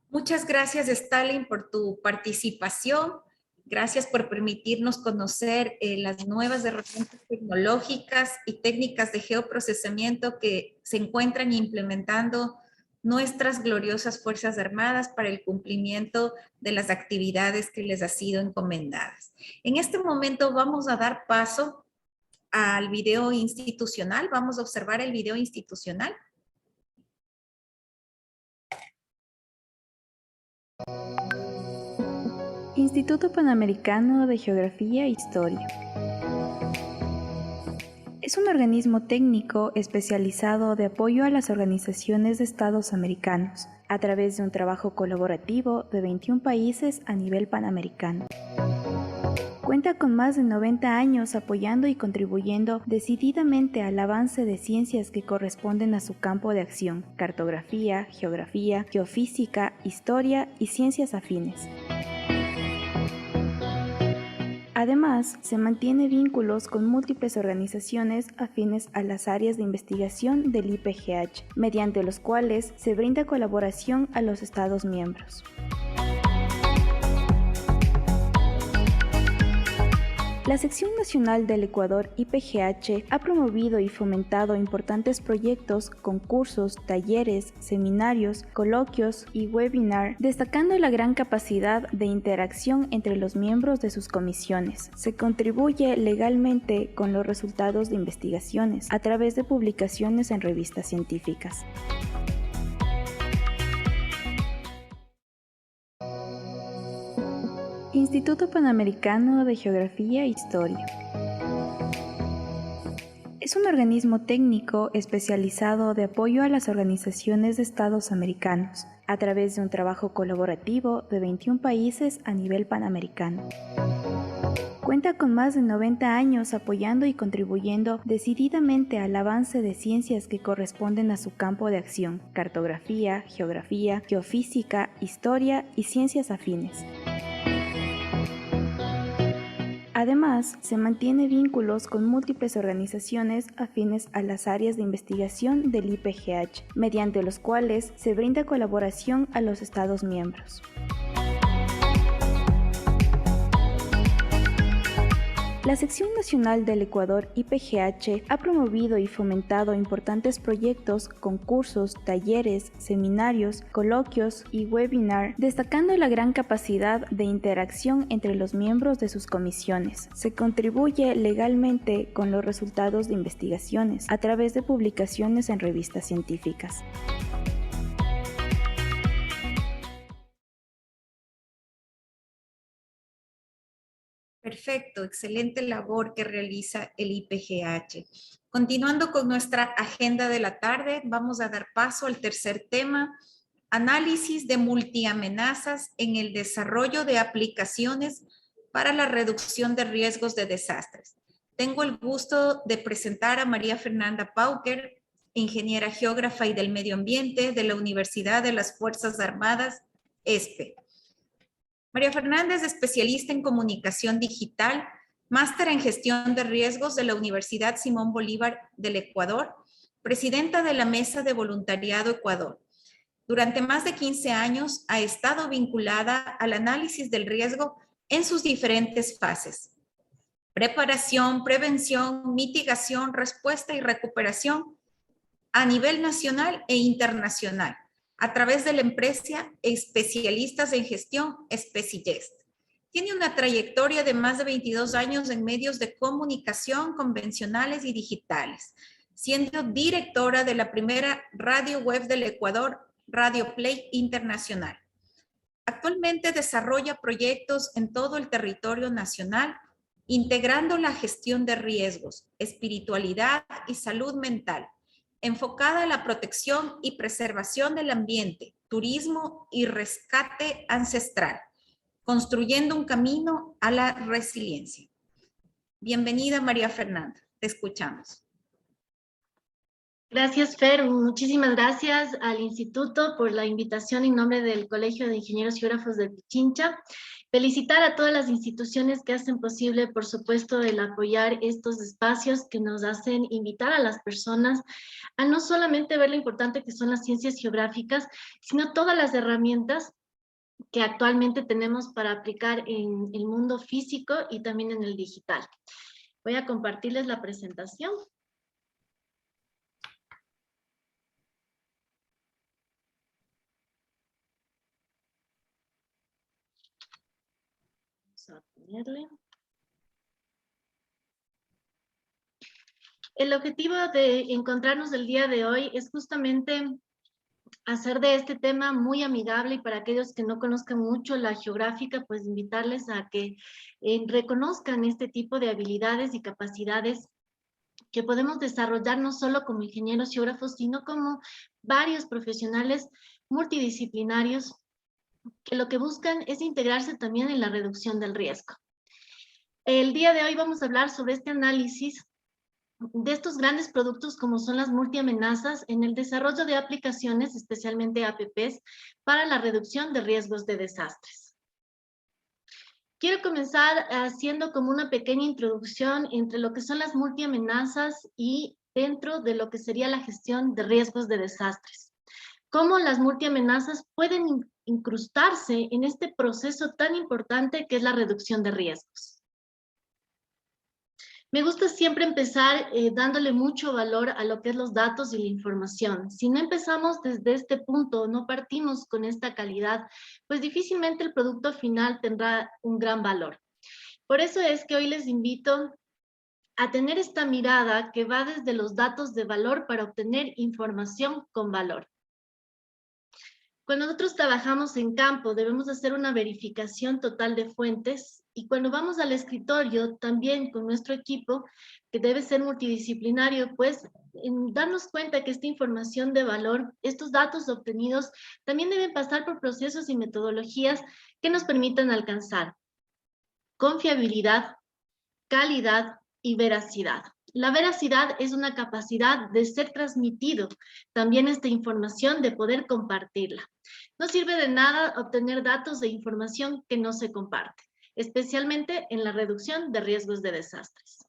Muchas gracias, Stalin, por tu participación. Gracias por permitirnos conocer las nuevas herramientas tecnológicas y técnicas de geoprocesamiento que se encuentran implementando nuestras gloriosas Fuerzas Armadas para el cumplimiento de las actividades que les ha sido encomendadas. En este momento vamos a dar paso al video institucional. Vamos a observar el video institucional. Instituto Panamericano de Geografía e Historia. Es un organismo técnico especializado de apoyo a las organizaciones de Estados americanos, a través de un trabajo colaborativo de 21 países a nivel panamericano. Cuenta con más de 90 años apoyando y contribuyendo decididamente al avance de ciencias que corresponden a su campo de acción: cartografía, geografía, geofísica, historia y ciencias afines. Además, se mantiene vínculos con múltiples organizaciones afines a las áreas de investigación del IPGH, mediante los cuales se brinda colaboración a los Estados miembros. La Sección Nacional del Ecuador IPGH ha promovido y fomentado importantes proyectos, concursos, talleres, seminarios, coloquios y webinar, destacando la gran capacidad de interacción entre los miembros de sus comisiones. Se contribuye legalmente con los resultados de investigaciones a través de publicaciones en revistas científicas. Instituto Panamericano de Geografía e Historia. Es un organismo técnico especializado de apoyo a las organizaciones de Estados americanos, a través de un trabajo colaborativo de 21 países a nivel panamericano. Cuenta con más de 90 años apoyando y contribuyendo decididamente al avance de ciencias que corresponden a su campo de acción: cartografía, geografía, geofísica, historia y ciencias afines. Además, se mantiene vínculos con múltiples organizaciones afines a las áreas de investigación del IPGH, mediante los cuales se brinda colaboración a los Estados miembros. La Sección Nacional del Ecuador IPGH ha promovido y fomentado importantes proyectos, concursos, talleres, seminarios, coloquios y webinar, destacando la gran capacidad de interacción entre los miembros de sus comisiones. Se contribuye legalmente con los resultados de investigaciones a través de publicaciones en revistas científicas. Perfecto, excelente labor que realiza el IPGH. Continuando con nuestra agenda de la tarde, vamos a dar paso al tercer tema: análisis de multiamenazas en el desarrollo de aplicaciones para la reducción de riesgos de desastres. Tengo el gusto de presentar a María Fernanda Pauker, ingeniera geógrafa y del medio ambiente de la Universidad de las Fuerzas Armadas, ESPE. María Fernanda es especialista en comunicación digital, máster en gestión de riesgos de la Universidad Simón Bolívar del Ecuador, presidenta de la Mesa de Voluntariado Ecuador. Durante más de 15 años ha estado vinculada al análisis del riesgo en sus diferentes fases: preparación, prevención, mitigación, respuesta y recuperación a nivel nacional e internacional, a través de la empresa Especialistas en Gestión, Specigest. Tiene una trayectoria de más de 22 años en medios de comunicación convencionales y digitales, siendo directora de la primera radio web del Ecuador, Radio Play Internacional. Actualmente desarrolla proyectos en todo el territorio nacional, integrando la gestión de riesgos, espiritualidad y salud mental, enfocada a la protección y preservación del ambiente, turismo y rescate ancestral, construyendo un camino a la resiliencia. Bienvenida, María Fernanda, te escuchamos. Gracias, Fer. Muchísimas gracias al Instituto por la invitación en nombre del Colegio de Ingenieros Geógrafos de Pichincha. Felicitar a todas las instituciones que hacen posible, por supuesto, el apoyar estos espacios que nos hacen invitar a las personas a no solamente ver lo importante que son las ciencias geográficas, sino todas las herramientas que actualmente tenemos para aplicar en el mundo físico y también en el digital. Voy a compartirles la presentación. Vamos a ponerle. El objetivo de encontrarnos el día de hoy es justamente hacer de este tema muy amigable, y para aquellos que no conozcan mucho la geográfica, pues invitarles a que reconozcan este tipo de habilidades y capacidades que podemos desarrollar no solo como ingenieros geógrafos, sino como varios profesionales multidisciplinarios que lo que buscan es integrarse también en la reducción del riesgo. El día de hoy vamos a hablar sobre este análisis de estos grandes productos como son las multiamenazas en el desarrollo de aplicaciones, especialmente APPs, para la reducción de riesgos de desastres. Quiero comenzar haciendo como una pequeña introducción entre lo que son las multiamenazas y dentro de lo que sería la gestión de riesgos de desastres. Cómo las multiamenazas pueden incrustarse en este proceso tan importante que es la reducción de riesgos. Me gusta siempre empezar dándole mucho valor a lo que es los datos y la información. Si no empezamos desde este punto, no partimos con esta calidad, pues difícilmente el producto final tendrá un gran valor. Por eso es que hoy les invito a tener esta mirada que va desde los datos de valor para obtener información con valor. Cuando nosotros trabajamos en campo, debemos hacer una verificación total de fuentes, y cuando vamos al escritorio, también con nuestro equipo, que debe ser multidisciplinario, pues darnos cuenta que esta información de valor, estos datos obtenidos, también deben pasar por procesos y metodologías que nos permitan alcanzar confiabilidad, calidad y veracidad. La veracidad es una capacidad de ser transmitido, también esta información de poder compartirla. No sirve de nada obtener datos de información que no se comparte, especialmente en la reducción de riesgos de desastres.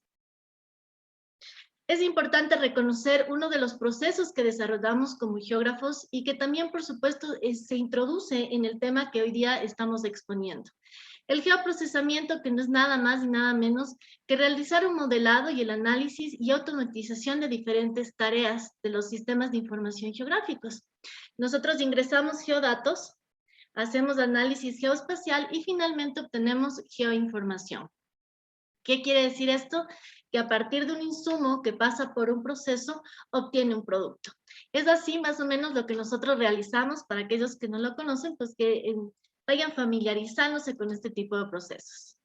Es importante reconocer uno de los procesos que desarrollamos como geógrafos y que también, por supuesto, se introduce en el tema que hoy día estamos exponiendo. El geoprocesamiento, que no es nada más y nada menos que realizar un modelado y el análisis y automatización de diferentes tareas de los sistemas de información geográficos. Nosotros ingresamos geodatos, hacemos análisis geoespacial y finalmente obtenemos geoinformación. ¿Qué quiere decir esto? Que a partir de un insumo que pasa por un proceso, obtiene un producto. Es así más o menos lo que nosotros realizamos. Para aquellos que no lo conocen, pues que vayan familiarizándose con este tipo de procesos.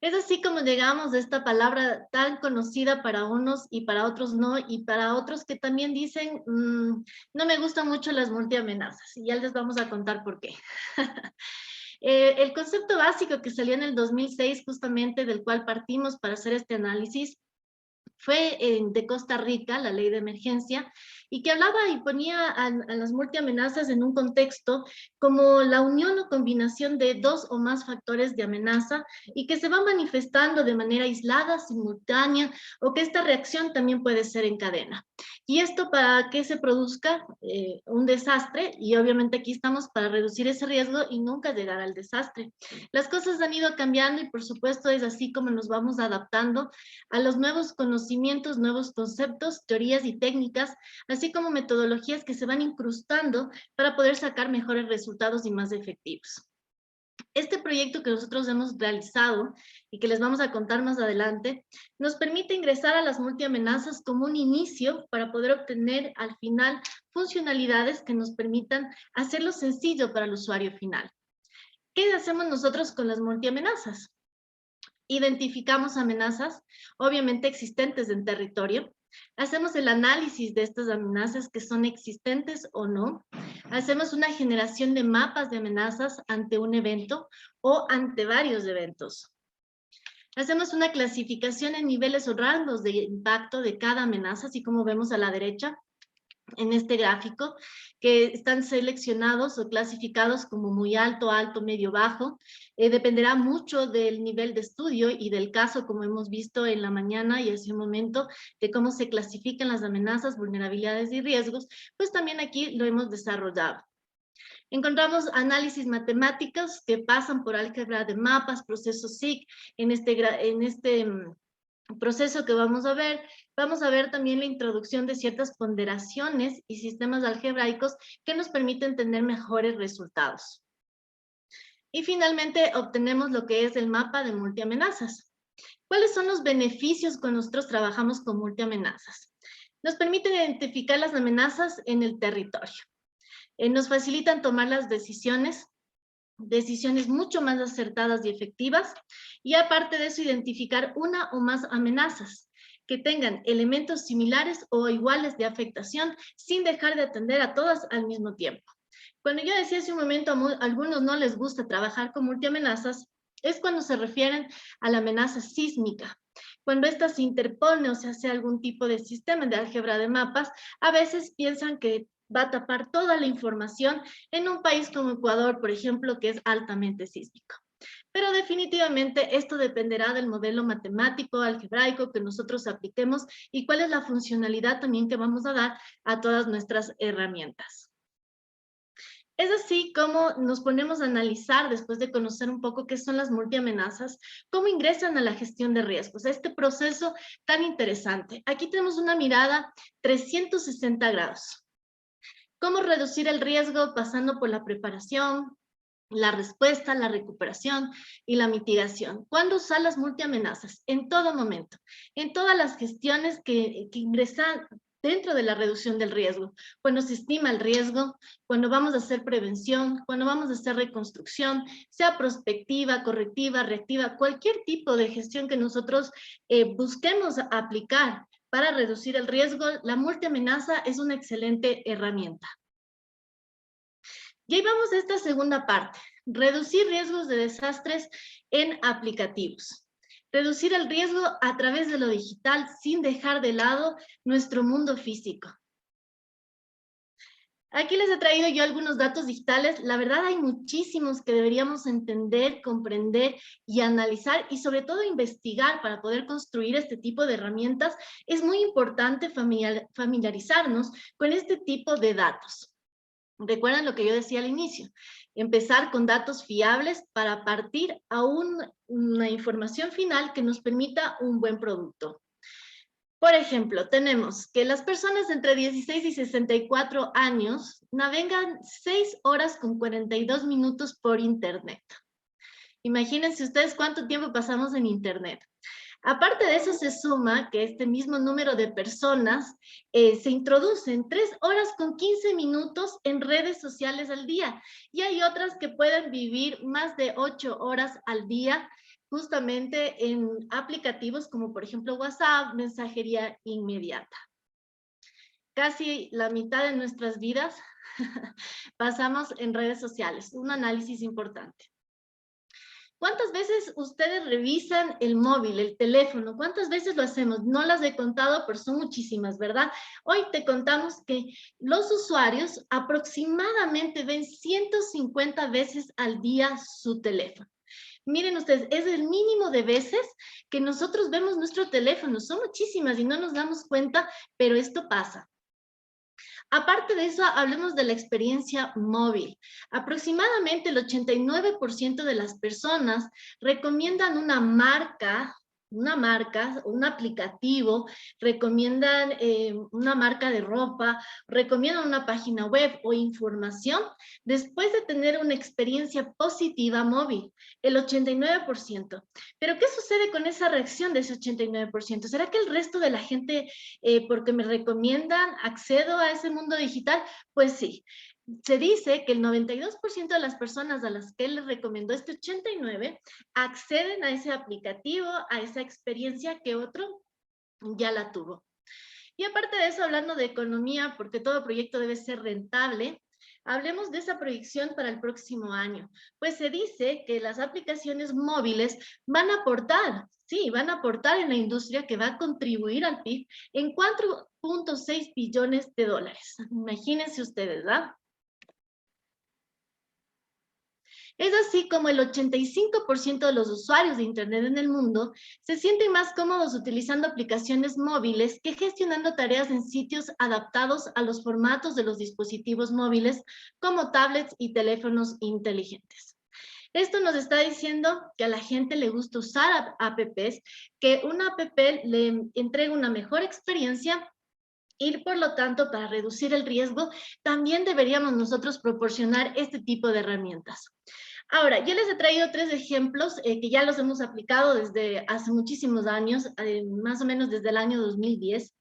Es así como llegamos a esta palabra tan conocida para unos y para otros no, y para otros que también dicen, no me gustan mucho las multiamenazas, y ya les vamos a contar por qué. El concepto básico que salió en el 2006, justamente del cual partimos para hacer este análisis, fue de Costa Rica, la ley de emergencia, y que hablaba y ponía a las multiamenazas en un contexto como la unión o combinación de dos o más factores de amenaza y que se va manifestando de manera aislada, simultánea, o que esta reacción también puede ser en cadena. Y esto para que se produzca un desastre, y obviamente aquí estamos para reducir ese riesgo y nunca llegar al desastre. Las cosas han ido cambiando y por supuesto es así como nos vamos adaptando a los nuevos conocimientos, nuevos conceptos, teorías y técnicas, así como metodologías que se van incrustando para poder sacar mejores resultados y más efectivos. Este proyecto que nosotros hemos realizado y que les vamos a contar más adelante, nos permite ingresar a las multiamenazas como un inicio para poder obtener al final funcionalidades que nos permitan hacerlo sencillo para el usuario final. ¿Qué hacemos nosotros con las multiamenazas? Identificamos amenazas, obviamente existentes en territorio. Hacemos el análisis de estas amenazas que son existentes o no. Hacemos una generación de mapas de amenazas ante un evento o ante varios eventos. Hacemos una clasificación en niveles o rangos de impacto de cada amenaza, así como vemos a la derecha en este gráfico, que están seleccionados o clasificados como muy alto, alto, medio, bajo. Dependerá mucho del nivel de estudio y del caso, como hemos visto en la mañana y hace un momento, de cómo se clasifican las amenazas, vulnerabilidades y riesgos, pues también aquí lo hemos desarrollado. Encontramos análisis matemáticos que pasan por álgebra de mapas, procesos SIC, en este proceso que vamos a ver también la introducción de ciertas ponderaciones y sistemas algebraicos que nos permiten tener mejores resultados. Y finalmente obtenemos lo que es el mapa de multiamenazas. ¿Cuáles son los beneficios cuando nosotros trabajamos con multiamenazas? Nos permiten identificar las amenazas en el territorio. Nos facilitan tomar las decisiones mucho más acertadas y efectivas, y aparte de eso, identificar una o más amenazas que tengan elementos similares o iguales de afectación sin dejar de atender a todas al mismo tiempo. Cuando yo decía hace un momento, a algunos no les gusta trabajar con multiamenazas, es cuando se refieren a la amenaza sísmica. Cuando ésta se interpone o se hace algún tipo de sistema de álgebra de mapas, a veces piensan que va a tapar toda la información en un país como Ecuador, por ejemplo, que es altamente sísmico. Pero definitivamente esto dependerá del modelo matemático, algebraico que nosotros apliquemos y cuál es la funcionalidad también que vamos a dar a todas nuestras herramientas. Es así como nos ponemos a analizar, después de conocer un poco qué son las multiamenazas, cómo ingresan a la gestión de riesgos, a este proceso tan interesante. Aquí tenemos una mirada 360 grados. Cómo reducir el riesgo pasando por la preparación, la respuesta, la recuperación y la mitigación. ¿Cuándo usar las multiamenazas? En todo momento, en todas las gestiones que ingresan dentro de la reducción del riesgo. Cuando se estima el riesgo, cuando vamos a hacer prevención, cuando vamos a hacer reconstrucción, sea prospectiva, correctiva, reactiva, cualquier tipo de gestión que nosotros busquemos aplicar para reducir el riesgo, la multiamenaza es una excelente herramienta. Y ahí vamos a esta segunda parte, reducir riesgos de desastres en aplicativos. Reducir el riesgo a través de lo digital sin dejar de lado nuestro mundo físico. Aquí les he traído yo algunos datos digitales. La verdad hay muchísimos que deberíamos entender, comprender y analizar y sobre todo investigar para poder construir este tipo de herramientas. Es muy importante familiarizarnos con este tipo de datos. Recuerdan lo que yo decía al inicio, empezar con datos fiables para partir a una información final que nos permita un buen producto. Por ejemplo, tenemos que las personas entre 16 y 64 años navegan 6 horas con 42 minutos por Internet. Imagínense ustedes cuánto tiempo pasamos en Internet. Aparte de eso se suma que este mismo número de personas se introducen 3 horas con 15 minutos en redes sociales al día. Y hay otras que pueden vivir más de 8 horas al día justamente en aplicativos como por ejemplo WhatsApp, mensajería inmediata. Casi la mitad de nuestras vidas pasamos en redes sociales. Un análisis importante. ¿Cuántas veces ustedes revisan el móvil, el teléfono? ¿Cuántas veces lo hacemos? No las he contado, pero son muchísimas, ¿verdad? Hoy te contamos que los usuarios aproximadamente ven 150 veces al día su teléfono. Miren ustedes, es el mínimo de veces que nosotros vemos nuestro teléfono. Son muchísimas y no nos damos cuenta, pero esto pasa. Aparte de eso, hablemos de la experiencia móvil. Aproximadamente el 89% de las personas recomiendan una marca, un aplicativo, recomiendan una marca de ropa, recomiendan una página web o información después de tener una experiencia positiva móvil, el 89%. Pero ¿qué sucede con esa reacción de ese 89%? ¿Será que el resto de la gente, porque me recomiendan, accedo a ese mundo digital? Pues sí. Se dice que el 92% de las personas a las que él les recomendó este 89 acceden a ese aplicativo, a esa experiencia que otro ya la tuvo. Y aparte de eso, hablando de economía, porque todo proyecto debe ser rentable, Hablemos de esa proyección para el próximo año, pues se dice que las aplicaciones móviles van a aportar, sí, van a aportar en la industria, que va a contribuir al PIB en 4.6 billones de dólares. Imagínense ustedes, ¿verdad? Es así como el 85% de los usuarios de Internet en el mundo se sienten más cómodos utilizando aplicaciones móviles que gestionando tareas en sitios adaptados a los formatos de los dispositivos móviles, como tablets y teléfonos inteligentes. Esto nos está diciendo que a la gente le gusta usar apps, que una app le entrega una mejor experiencia y por lo tanto, para reducir el riesgo, también deberíamos nosotros proporcionar este tipo de herramientas. Ahora, yo les he traído 3 ejemplos que ya los hemos aplicado desde hace muchísimos años, más o menos desde el año 2010,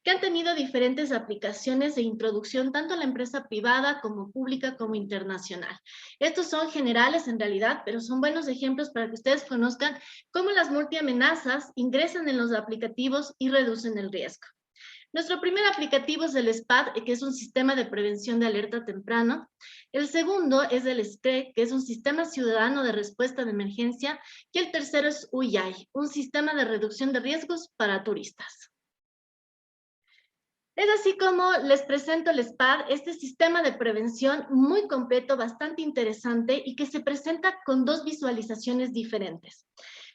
que han tenido diferentes aplicaciones de introducción, tanto a la empresa privada como pública como internacional. Estos son generales en realidad, pero son buenos ejemplos para que ustedes conozcan cómo las multiamenazas ingresan en los aplicativos y reducen el riesgo. Nuestro primer aplicativo es el SPAD, que es un sistema de prevención de alerta temprano. El segundo es el SCRE, que es un sistema ciudadano de respuesta de emergencia. Y el tercero es UYAI, un sistema de reducción de riesgos para turistas. Es así como les presento el SPAD, este sistema de prevención muy completo, bastante interesante y que se presenta con 2 visualizaciones diferentes.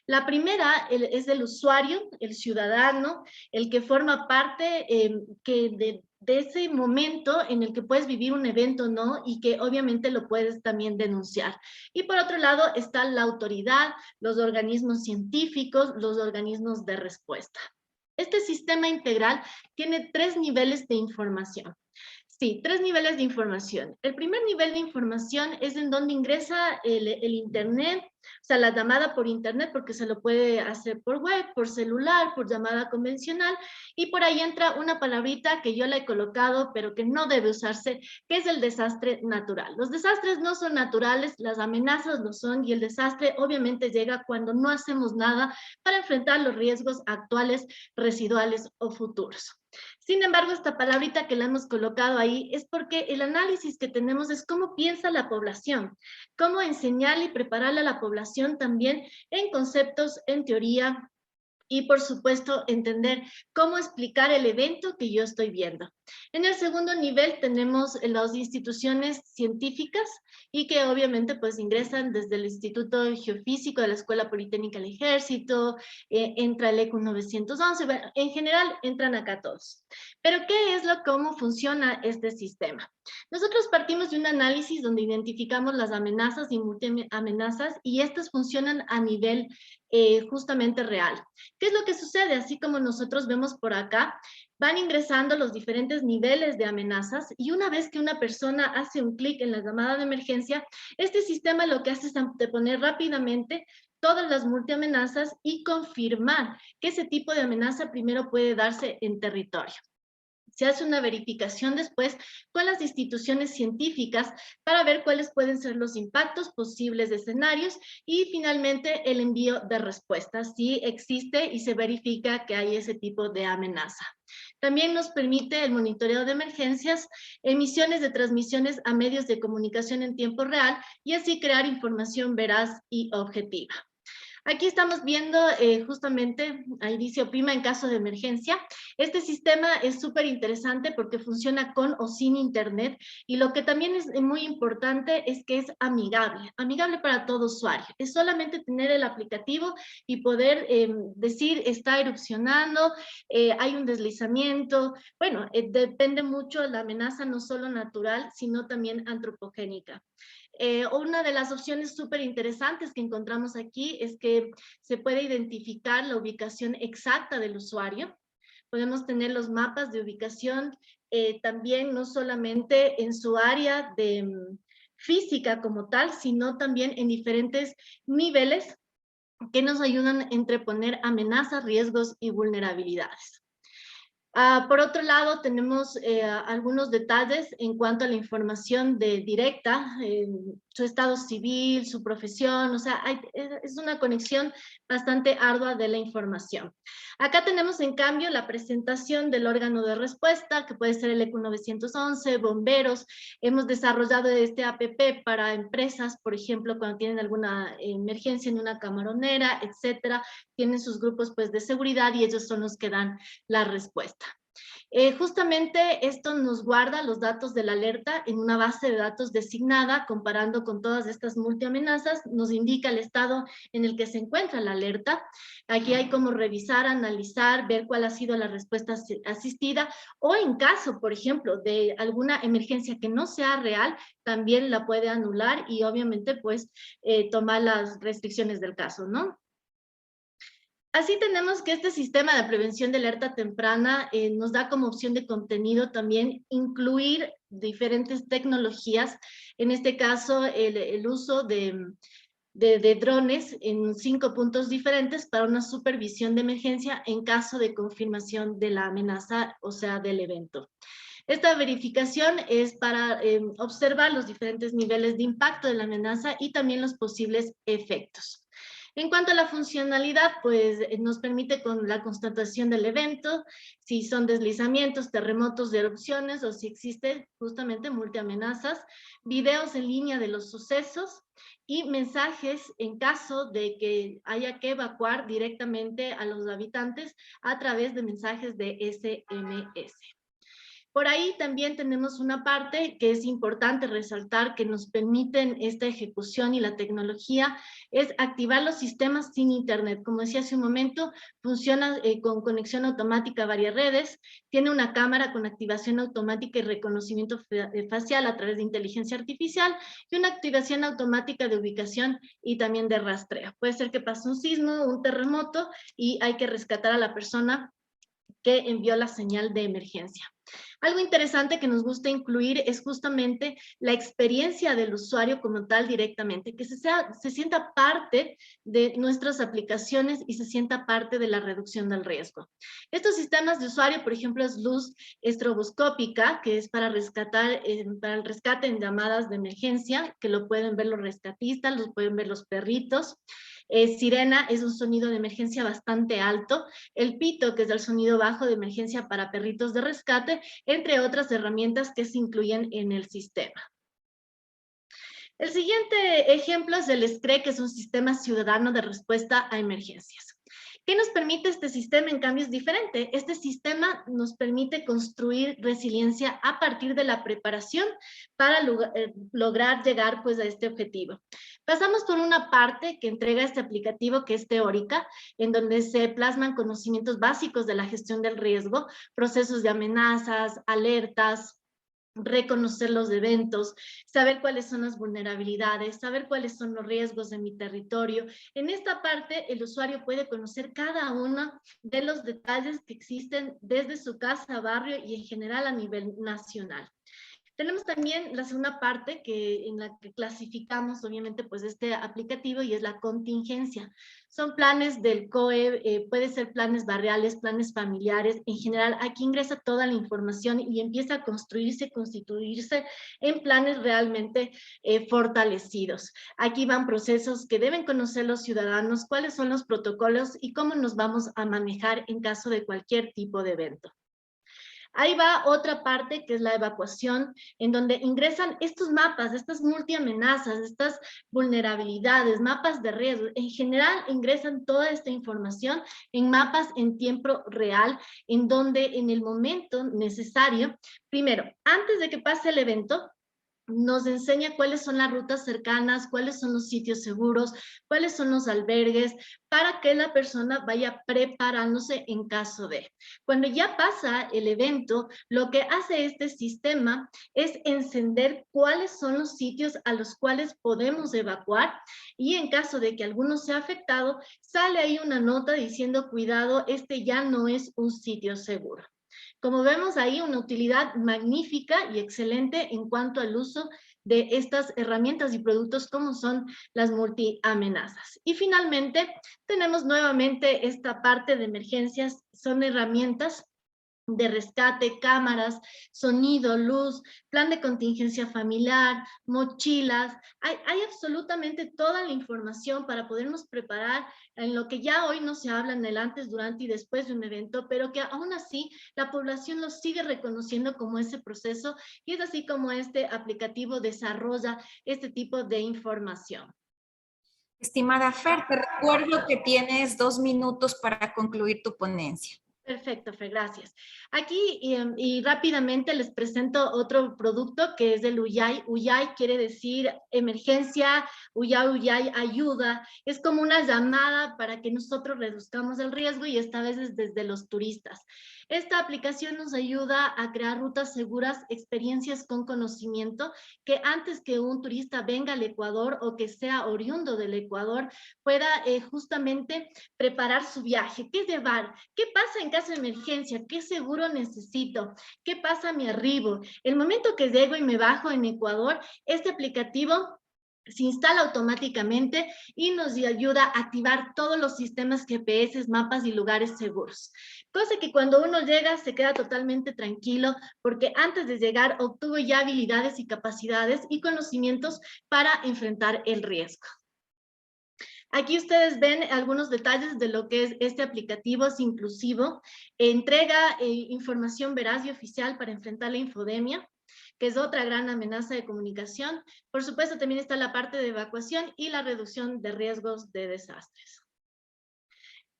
La primera es el usuario, el ciudadano, el que forma parte de ese momento en el que puedes vivir un evento, ¿no? Y que obviamente lo puedes también denunciar. Y por otro lado está la autoridad, los organismos científicos, los organismos de respuesta. Este sistema integral tiene 3 niveles de información. Sí, 3 niveles de información. El primer nivel de información es en donde ingresa el Internet, o sea, la llamada por Internet, porque se lo puede hacer por web, por celular, por llamada convencional, y por ahí entra una palabrita que yo la he colocado, pero que no debe usarse, que es el desastre natural. Los desastres no son naturales, las amenazas lo son, y el desastre obviamente llega cuando no hacemos nada para enfrentar los riesgos actuales, residuales o futuros. Sin embargo, esta palabrita que la hemos colocado ahí es porque el análisis que tenemos es cómo piensa la población, cómo enseñarle y prepararle a la población también en conceptos, en teoría, y por supuesto entender cómo explicar el evento que yo estoy viendo. En el segundo nivel tenemos las instituciones científicas y que obviamente pues ingresan desde el Instituto Geofísico de la Escuela Politécnica del Ejército, entra el ECU 911, en general entran acá todos. Pero ¿qué es cómo funciona este sistema? Nosotros partimos de un análisis donde identificamos las amenazas y multiamenazas y estas funcionan a nivel justamente real. ¿Qué es lo que sucede? Así como nosotros vemos por acá, van ingresando los diferentes niveles de amenazas y una vez que una persona hace un clic en la llamada de emergencia, este sistema lo que hace es anteponer rápidamente todas las multiamenazas y confirmar que ese tipo de amenaza primero puede darse en territorio. Se hace una verificación después con las instituciones científicas para ver cuáles pueden ser los impactos posibles de escenarios y finalmente el envío de respuestas si existe y se verifica que hay ese tipo de amenaza. También nos permite el monitoreo de emergencias, emisiones de transmisiones a medios de comunicación en tiempo real y así crear información veraz y objetiva. Aquí estamos viendo justamente a inicio prima en caso de emergencia. Este sistema es súper interesante porque funciona con o sin internet y lo que también es muy importante es que es amigable para todo usuario. Es solamente tener el aplicativo y poder decir está erupcionando, hay un deslizamiento. Bueno, depende mucho de la amenaza no solo natural, sino también antropogénica. Una de las opciones súper interesantes que encontramos aquí es que se puede identificar la ubicación exacta del usuario. Podemos tener los mapas de ubicación también no solamente en su área de física como tal, sino también en diferentes niveles que nos ayudan a entreponer amenazas, riesgos y vulnerabilidades. Por otro lado, tenemos algunos detalles en cuanto a la información directa su estado civil, su profesión, o sea, es una conexión bastante ardua de la información. Acá tenemos en cambio la presentación del órgano de respuesta, que puede ser el ECU 911, bomberos. Hemos desarrollado este APP para empresas, por ejemplo, cuando tienen alguna emergencia en una camaronera, etcétera, tienen sus grupos pues de seguridad y ellos son los que dan la respuesta. Justamente esto nos guarda los datos de la alerta en una base de datos designada, comparando con todas estas multiamenazas, nos indica el estado en el que se encuentra la alerta. Aquí hay como revisar, analizar, ver cuál ha sido la respuesta asistida, o en caso, por ejemplo, de alguna emergencia que no sea real, también la puede anular y obviamente pues tomar las restricciones del caso, ¿no? Así tenemos que este sistema de prevención de alerta temprana nos da como opción de contenido también incluir diferentes tecnologías, en este caso el uso de drones en 5 puntos diferentes para una supervisión de emergencia en caso de confirmación de la amenaza, o sea, del evento. Esta verificación es para observar los diferentes niveles de impacto de la amenaza y también los posibles efectos. En cuanto a la funcionalidad, pues nos permite con la constatación del evento, si son deslizamientos, terremotos, erupciones o si existen justamente multiamenazas, videos en línea de los sucesos y mensajes en caso de que haya que evacuar directamente a los habitantes a través de mensajes de SMS. Por ahí también tenemos una parte que es importante resaltar que nos permiten esta ejecución y la tecnología, es activar los sistemas sin internet. Como decía hace un momento, funciona con conexión automática a varias redes, tiene una cámara con activación automática y reconocimiento facial a través de inteligencia artificial y una activación automática de ubicación y también de rastreo. Puede ser que pase un sismo, un terremoto y hay que rescatar a la persona que envió la señal de emergencia. Algo interesante que nos gusta incluir es justamente la experiencia del usuario como tal directamente, que se sienta parte de nuestras aplicaciones y se sienta parte de la reducción del riesgo. Estos sistemas de usuario, por ejemplo, es luz estroboscópica, que es para rescatar, para el rescate en llamadas de emergencia, que lo pueden ver los rescatistas, lo pueden ver los perritos. Sirena es un sonido de emergencia bastante alto. El pito, que es el sonido bajo de emergencia para perritos de rescate, entre otras herramientas que se incluyen en el sistema. El siguiente ejemplo es el SCRE, que es un sistema ciudadano de respuesta a emergencias. ¿Qué nos permite este sistema? En cambio, es diferente. Este sistema nos permite construir resiliencia a partir de la preparación para lograr llegar pues, a este objetivo. Pasamos por una parte que entrega este aplicativo que es teórica, en donde se plasman conocimientos básicos de la gestión del riesgo, procesos de amenazas, alertas, reconocer los eventos, saber cuáles son las vulnerabilidades, saber cuáles son los riesgos de mi territorio. En esta parte, el usuario puede conocer cada uno de los detalles que existen desde su casa, barrio y en general a nivel nacional. Tenemos también la segunda parte en la que clasificamos obviamente pues este aplicativo y es la contingencia. Son planes del COE, puede ser planes barriales, planes familiares, en general aquí ingresa toda la información y empieza a construirse, constituirse en planes realmente fortalecidos. Aquí van procesos que deben conocer los ciudadanos, cuáles son los protocolos y cómo nos vamos a manejar en caso de cualquier tipo de evento. Ahí va otra parte que es la evacuación, en donde ingresan estos mapas, estas multiamenazas, estas vulnerabilidades, mapas de riesgo. En general ingresan toda esta información en mapas en tiempo real, en donde en el momento necesario, primero, antes de que pase el evento, nos enseña cuáles son las rutas cercanas, cuáles son los sitios seguros, cuáles son los albergues, para que la persona vaya preparándose en caso de. Cuando ya pasa el evento, lo que hace este sistema es encender cuáles son los sitios a los cuales podemos evacuar y en caso de que alguno sea afectado, sale ahí una nota diciendo, cuidado, este ya no es un sitio seguro. Como vemos ahí, una utilidad magnífica y excelente en cuanto al uso de estas herramientas y productos como son las multiamenazas. Y finalmente, tenemos nuevamente esta parte de emergencias, son herramientas de rescate, cámaras, sonido, luz, plan de contingencia familiar, mochilas. Hay absolutamente toda la información para podernos preparar en lo que ya hoy no se habla en el antes, durante y después de un evento, pero que aún así la población lo sigue reconociendo como ese proceso, y es así como este aplicativo desarrolla este tipo de información. Estimada Fer, te recuerdo que tienes 2 minutos para concluir tu ponencia. Perfecto, Fer, gracias. Aquí y rápidamente les presento otro producto que es el Uyay. Uyay quiere decir emergencia, Uyay ayuda. Es como una llamada para que nosotros reduzcamos el riesgo, y esta vez es desde los turistas. Esta aplicación nos ayuda a crear rutas seguras, experiencias con conocimiento, que antes que un turista venga al Ecuador o que sea oriundo del Ecuador, pueda justamente preparar su viaje. ¿Qué llevar? ¿Qué pasa en caso de emergencia? ¿Qué seguro necesito? ¿Qué pasa a mi arribo? El momento que llego y me bajo en Ecuador, este aplicativo se instala automáticamente y nos ayuda a activar todos los sistemas GPS, mapas y lugares seguros. Cosa que cuando uno llega se queda totalmente tranquilo, porque antes de llegar obtuvo ya habilidades y capacidades y conocimientos para enfrentar el riesgo. Aquí ustedes ven algunos detalles de lo que es este aplicativo. Es inclusivo, entrega información veraz y oficial para enfrentar la infodemia, que es otra gran amenaza de comunicación. Por supuesto, también está la parte de evacuación y la reducción de riesgos de desastres.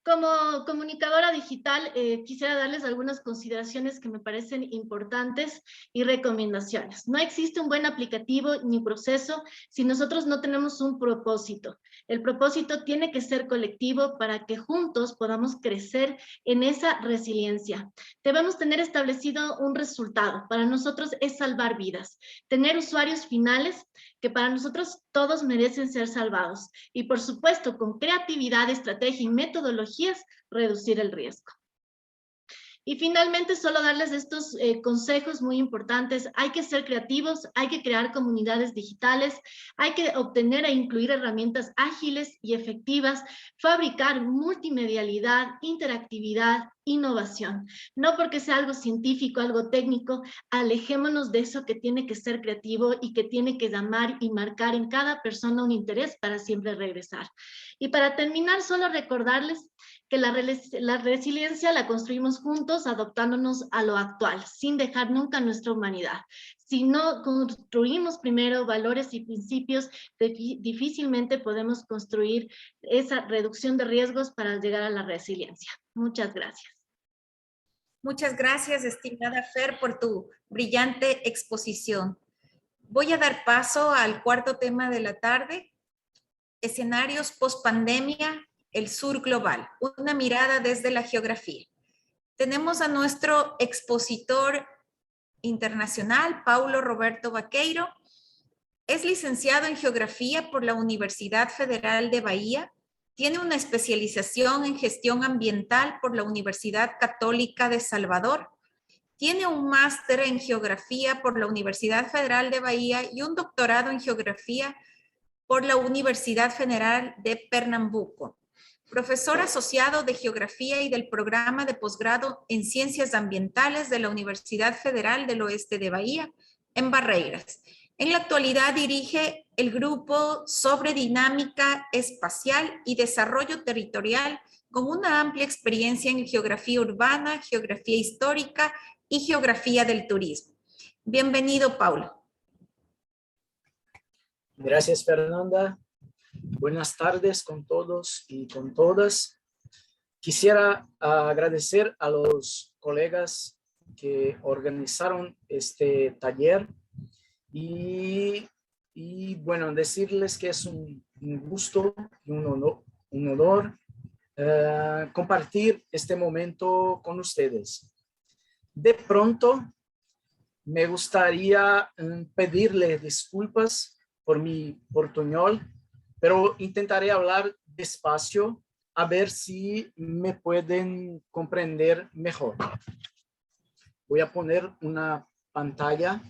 Como comunicadora digital, quisiera darles algunas consideraciones que me parecen importantes y recomendaciones. No existe un buen aplicativo ni proceso si nosotros no tenemos un propósito. El propósito tiene que ser colectivo para que juntos podamos crecer en esa resiliencia. Debemos tener establecido un resultado. Para nosotros es salvar vidas. Tener usuarios finales que para nosotros todos merecen ser salvados. Y por supuesto, con creatividad, estrategia y metodologías, reducir el riesgo. Y finalmente, solo darles estos consejos muy importantes. Hay que ser creativos, hay que crear comunidades digitales, hay que obtener e incluir herramientas ágiles y efectivas, fabricar multimedialidad, interactividad, innovación. No porque sea algo científico, algo técnico, alejémonos de eso que tiene que ser creativo y que tiene que llamar y marcar en cada persona un interés para siempre regresar. Y para terminar, solo recordarles que la resiliencia la construimos juntos, adaptándonos a lo actual, sin dejar nunca nuestra humanidad. Si no construimos primero valores y principios, difícilmente podemos construir esa reducción de riesgos para llegar a la resiliencia. Muchas gracias. Muchas gracias, estimada Fer, por tu brillante exposición. Voy a dar paso al cuarto tema de la tarde: escenarios post-pandemia, el sur global, una mirada desde la geografía. Tenemos a nuestro expositor internacional, Paulo Roberto Vaqueiro. Es licenciado en Geografía por la Universidad Federal de Bahía. Tiene una especialización en Gestión Ambiental por la Universidad Católica de Salvador. Tiene un máster en Geografía por la Universidad Federal de Bahía y un doctorado en Geografía por la Universidad Federal de Pernambuco. Profesor asociado de Geografía y del programa de posgrado en Ciencias Ambientales de la Universidad Federal del Oeste de Bahía, en Barreiras. En la actualidad dirige el grupo sobre dinámica espacial y desarrollo territorial, con una amplia experiencia en geografía urbana, geografía histórica y geografía del turismo. Bienvenido, Paulo. Gracias, Fernanda. Buenas tardes con todos y con todas. Quisiera agradecer a los colegas que organizaron este taller y bueno, decirles que es un gusto y un honor compartir este momento con ustedes. De pronto, me gustaría pedirle disculpas por mi portuñol, pero intentaré hablar despacio a ver si me pueden comprender mejor. Voy a poner una pantalla.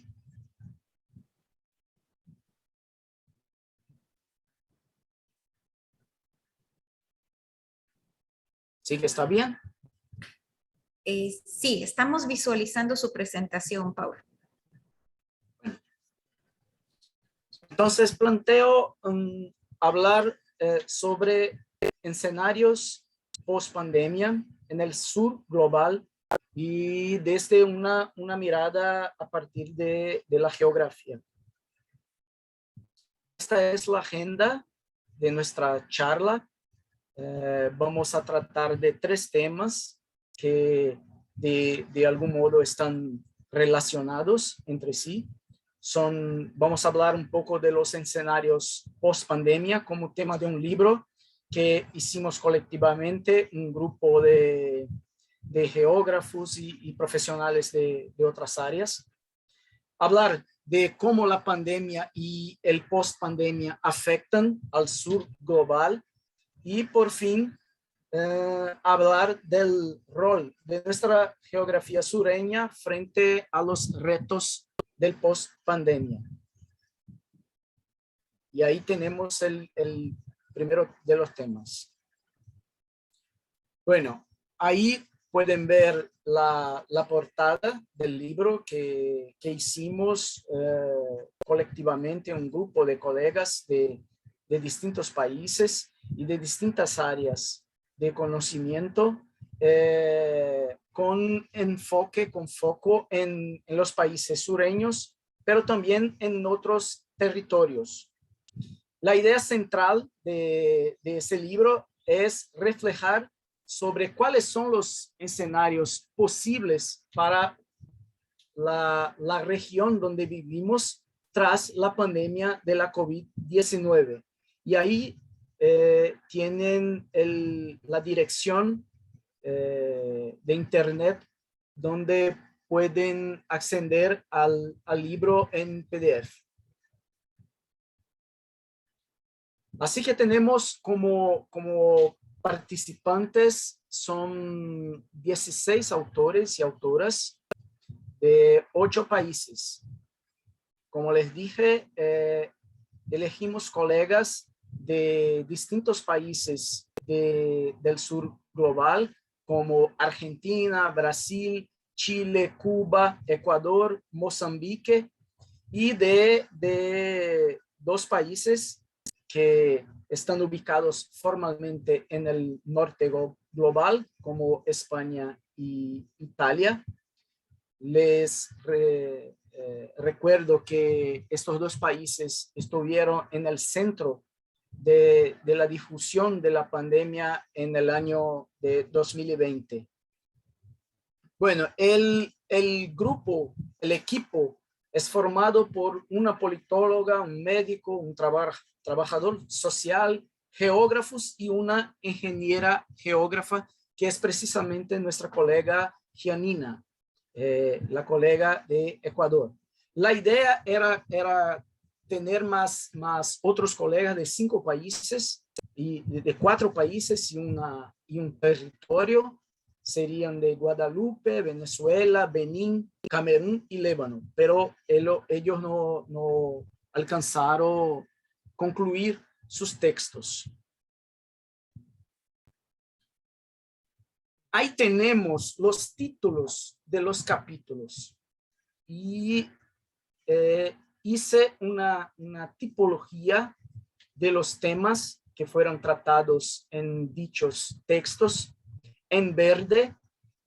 ¿Sí que está bien? Sí, estamos visualizando su presentación, Paula. Entonces planteo hablar sobre escenarios post pandemia en el sur global y desde una mirada a partir de la geografía. Esta es la agenda de nuestra charla. Vamos a tratar de 3 temas que de algún modo están relacionados entre sí. Vamos a hablar un poco de los escenarios post pandemia como tema de un libro que hicimos colectivamente, un grupo de geógrafos y profesionales de otras áreas. Hablar de cómo la pandemia y el post pandemia afectan al sur global y por fin hablar del rol de nuestra geografía sureña frente a los retos del post-pandemia. Y ahí tenemos el primero de los temas. Bueno, ahí pueden ver la portada del libro que hicimos colectivamente, un grupo de colegas de distintos países y de distintas áreas de conocimiento con foco en los países sureños, pero también en otros territorios. La idea central de ese libro es reflejar sobre cuáles son los escenarios posibles para la región donde vivimos tras la pandemia de la COVID-19. Y ahí tienen la dirección de internet donde pueden acceder al libro en PDF. Así que tenemos como participantes, son 16 autores y autoras de 8 países. Como les dije, elegimos colegas de distintos países del sur global, como Argentina, Brasil, Chile, Cuba, Ecuador, Mozambique, y de 2 países que están ubicados formalmente en el norte global, como España y Italia. Les recuerdo que estos 2 países estuvieron en el centro de la difusión de la pandemia en el año de 2020. Bueno, el grupo, el equipo es formado por una politóloga, un médico, un trabajador social, geógrafos y una ingeniera geógrafa que es precisamente nuestra colega Gianina, la colega de Ecuador. La idea era tener más otros colegas de 5 países y de 4 países y un territorio. Serían de Guadalupe, Venezuela, Benín, Camerún y Líbano, pero ellos no alcanzaron concluir sus textos. Ahí tenemos los títulos de los capítulos y hice una tipología de los temas que fueron tratados en dichos textos. En verde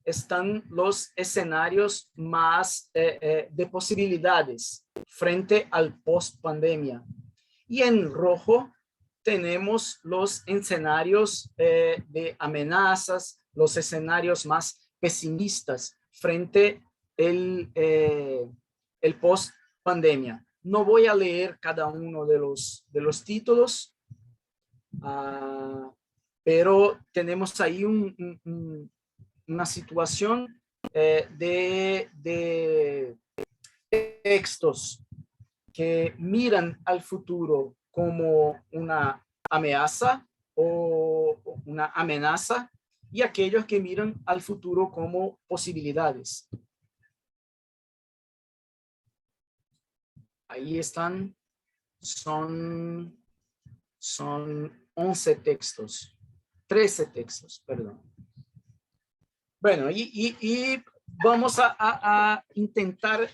están los escenarios más de posibilidades frente al post-pandemia. Y en rojo tenemos los escenarios de amenazas, los escenarios más pesimistas frente al post-pandemia. No voy a leer cada uno de los títulos, pero tenemos ahí una situación de textos que miran al futuro como una amenaza o una amenaza y aquellos que miran al futuro como posibilidades. Ahí están, son 11 textos, 13 textos, perdón. Bueno, y vamos a intentar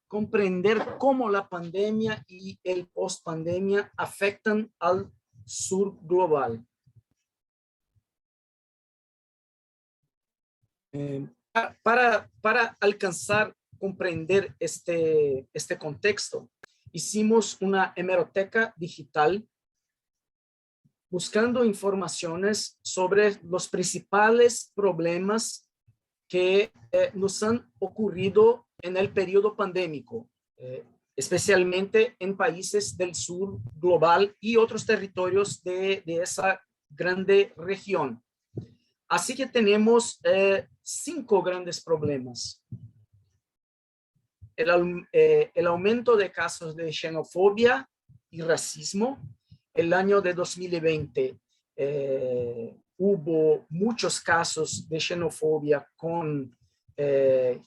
comprender cómo la pandemia y el post-pandemia afectan al sur global. Para alcanzar, comprender este contexto, hicimos una hemeroteca digital buscando informaciones sobre los principales problemas que nos han ocurrido en el periodo pandémico, especialmente en países del sur global y otros territorios de esa grande región. Así que tenemos 5 grandes problemas. El aumento de casos de xenofobia y racismo. El año de 2020 hubo muchos casos de xenofobia con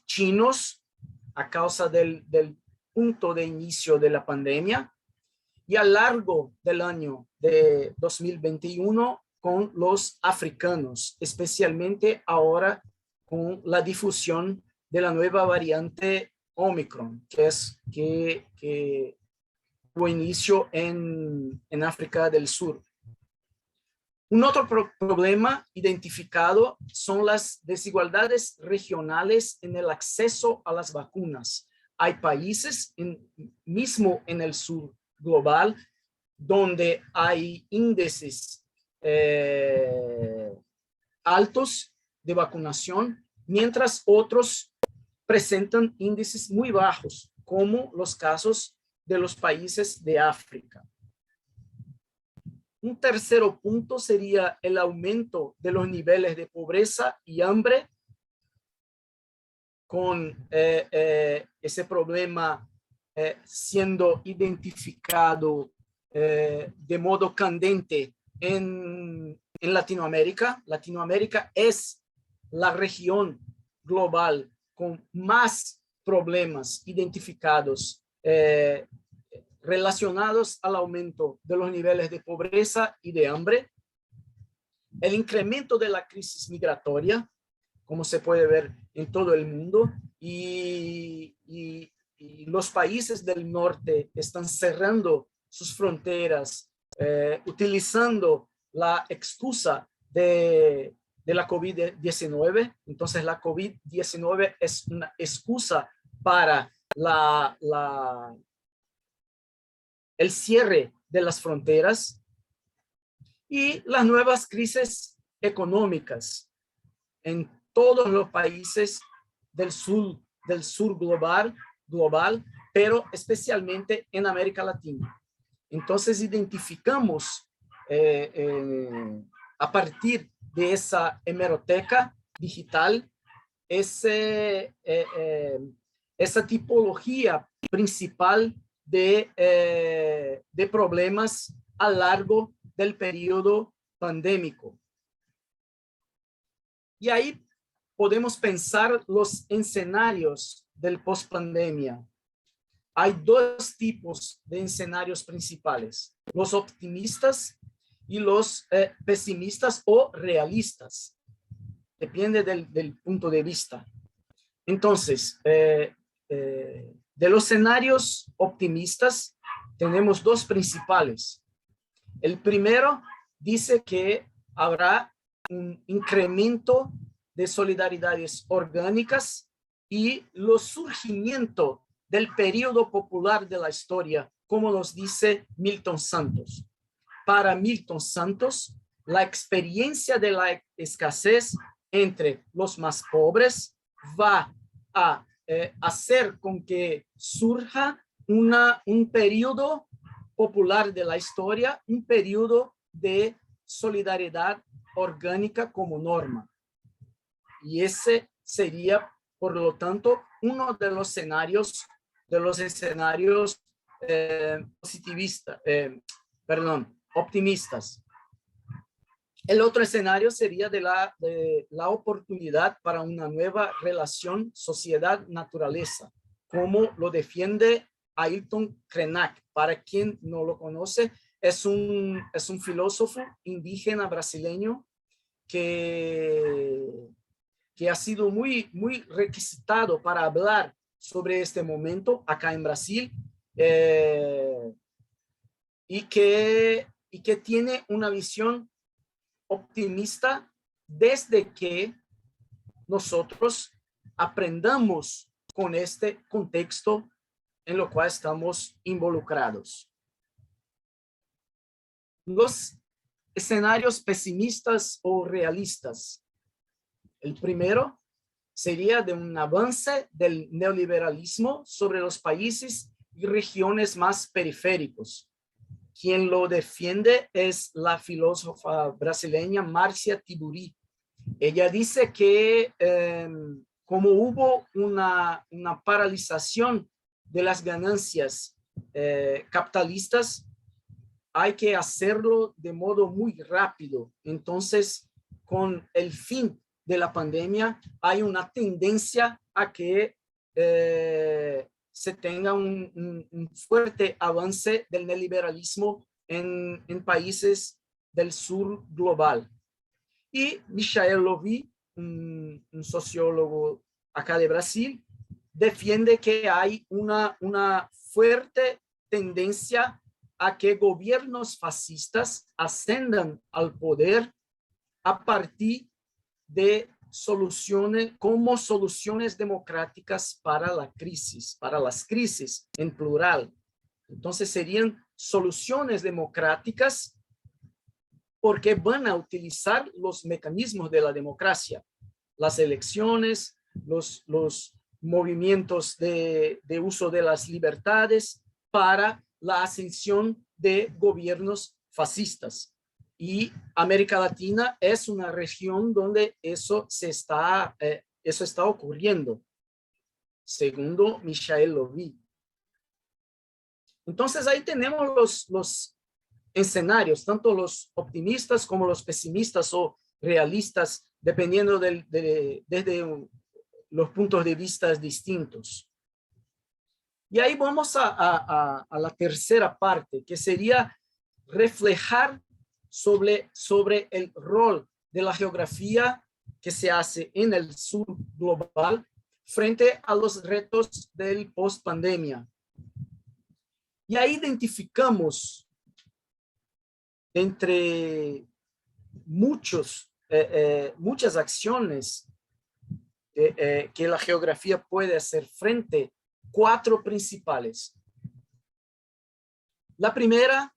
chinos a causa del punto de inicio de la pandemia, y a lo largo del año de 2021 con los africanos, especialmente ahora con la difusión de la nueva variante Omicron, que tuvo inicio en África del Sur. Un otro problema identificado son las desigualdades regionales en el acceso a las vacunas. Hay países, mismo en el sur global, donde hay índices altos de vacunación, mientras otros presentan índices muy bajos, como los casos de los países de África. Un tercer punto sería el aumento de los niveles de pobreza y hambre, con ese problema siendo identificado de modo candente en Latinoamérica. Latinoamérica es la región global con más problemas identificados relacionados al aumento de los niveles de pobreza y de hambre. El incremento de la crisis migratoria, como se puede ver en todo el mundo, y los países del norte están cerrando sus fronteras, utilizando la excusa de la COVID-19. Entonces la COVID-19 es una excusa para el cierre de las fronteras, y las nuevas crisis económicas en todos los países del sur global, pero especialmente en América Latina. Entonces identificamos a partir de esa hemeroteca digital esa tipología principal de problemas a lo largo del periodo pandémico. Y ahí podemos pensar los escenarios del post-pandemia. Hay 2 tipos de escenarios principales: los optimistas y los pesimistas o realistas. Depende del punto de vista. Entonces, de los escenarios optimistas tenemos 2 principales. El primero dice que habrá un incremento de solidaridades orgánicas y el surgimiento del periodo popular de la historia, como nos dice Milton Santos. Para Milton Santos, la experiencia de la escasez entre los más pobres va a hacer con que surja un periodo popular de la historia, un periodo de solidaridad orgánica como norma. Y ese sería, por lo tanto, uno de los escenarios optimistas. El otro escenario sería de la oportunidad para una nueva relación sociedad-naturaleza, como lo defiende Ailton Krenak. Para quien no lo conoce, es un filósofo indígena brasileño que que ha sido muy requisitado para hablar sobre este momento acá en Brasil, y que tiene una visión optimista desde que nosotros aprendamos con este contexto en lo cual estamos involucrados. Los escenarios pesimistas o realistas. El primero sería de un avance del neoliberalismo sobre los países y regiones más periféricos. Quien lo defiende es la filósofa brasileña Márcia Tiburi. Ella dice que como hubo una paralización de las ganancias capitalistas, hay que hacerlo de modo muy rápido. Entonces, con el fin de la pandemia, hay una tendencia a que se tenga un fuerte avance del neoliberalismo en países del sur global. Y Michael Lovy, un sociólogo acá de Brasil, defiende que hay una fuerte tendencia a que gobiernos fascistas ascendan al poder a partir de soluciones democráticas para las crisis en plural. Entonces serían soluciones democráticas porque van a utilizar los mecanismos de la democracia, las elecciones, los movimientos de uso de las libertades para la ascensión de gobiernos fascistas. Y América Latina es una región donde eso está ocurriendo, segundo Michael Lovy. Entonces ahí tenemos los escenarios, tanto los optimistas como los pesimistas o realistas, dependiendo desde los puntos de vista distintos. Y ahí vamos a la tercera parte, que sería reflejar sobre el rol de la geografía que se hace en el sur global frente a los retos del post-pandemia. Y ahí identificamos entre muchas acciones que la geografía puede hacer frente, 4 principales. La primera,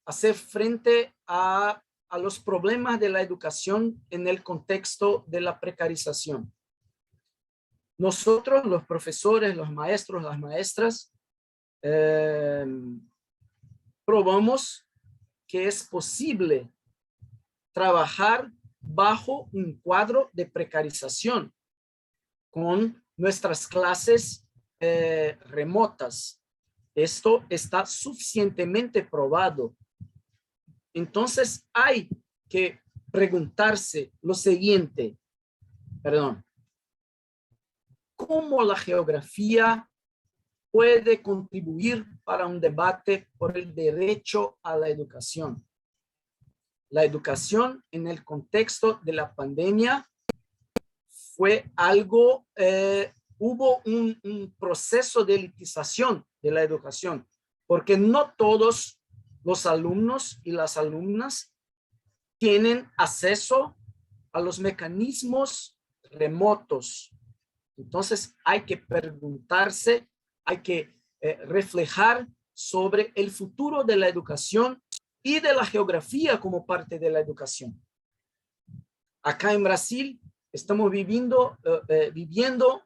hacer frente a los problemas de la educación en el contexto de la precarización. Nosotros, los profesores, los maestros, las maestras, probamos que es posible trabajar bajo un cuadro de precarización con nuestras clases remotas. Esto está suficientemente probado. Entonces hay que preguntarse lo siguiente, ¿cómo la geografía puede contribuir para un debate por el derecho a la educación? La educación en el contexto de la pandemia fue algo, hubo un proceso de elitización de la educación, porque no todos los alumnos y las alumnas tienen acceso a los mecanismos remotos. Entonces hay que preguntarse, hay que reflejar sobre el futuro de la educación y de la geografía como parte de la educación. Acá en Brasil estamos viviendo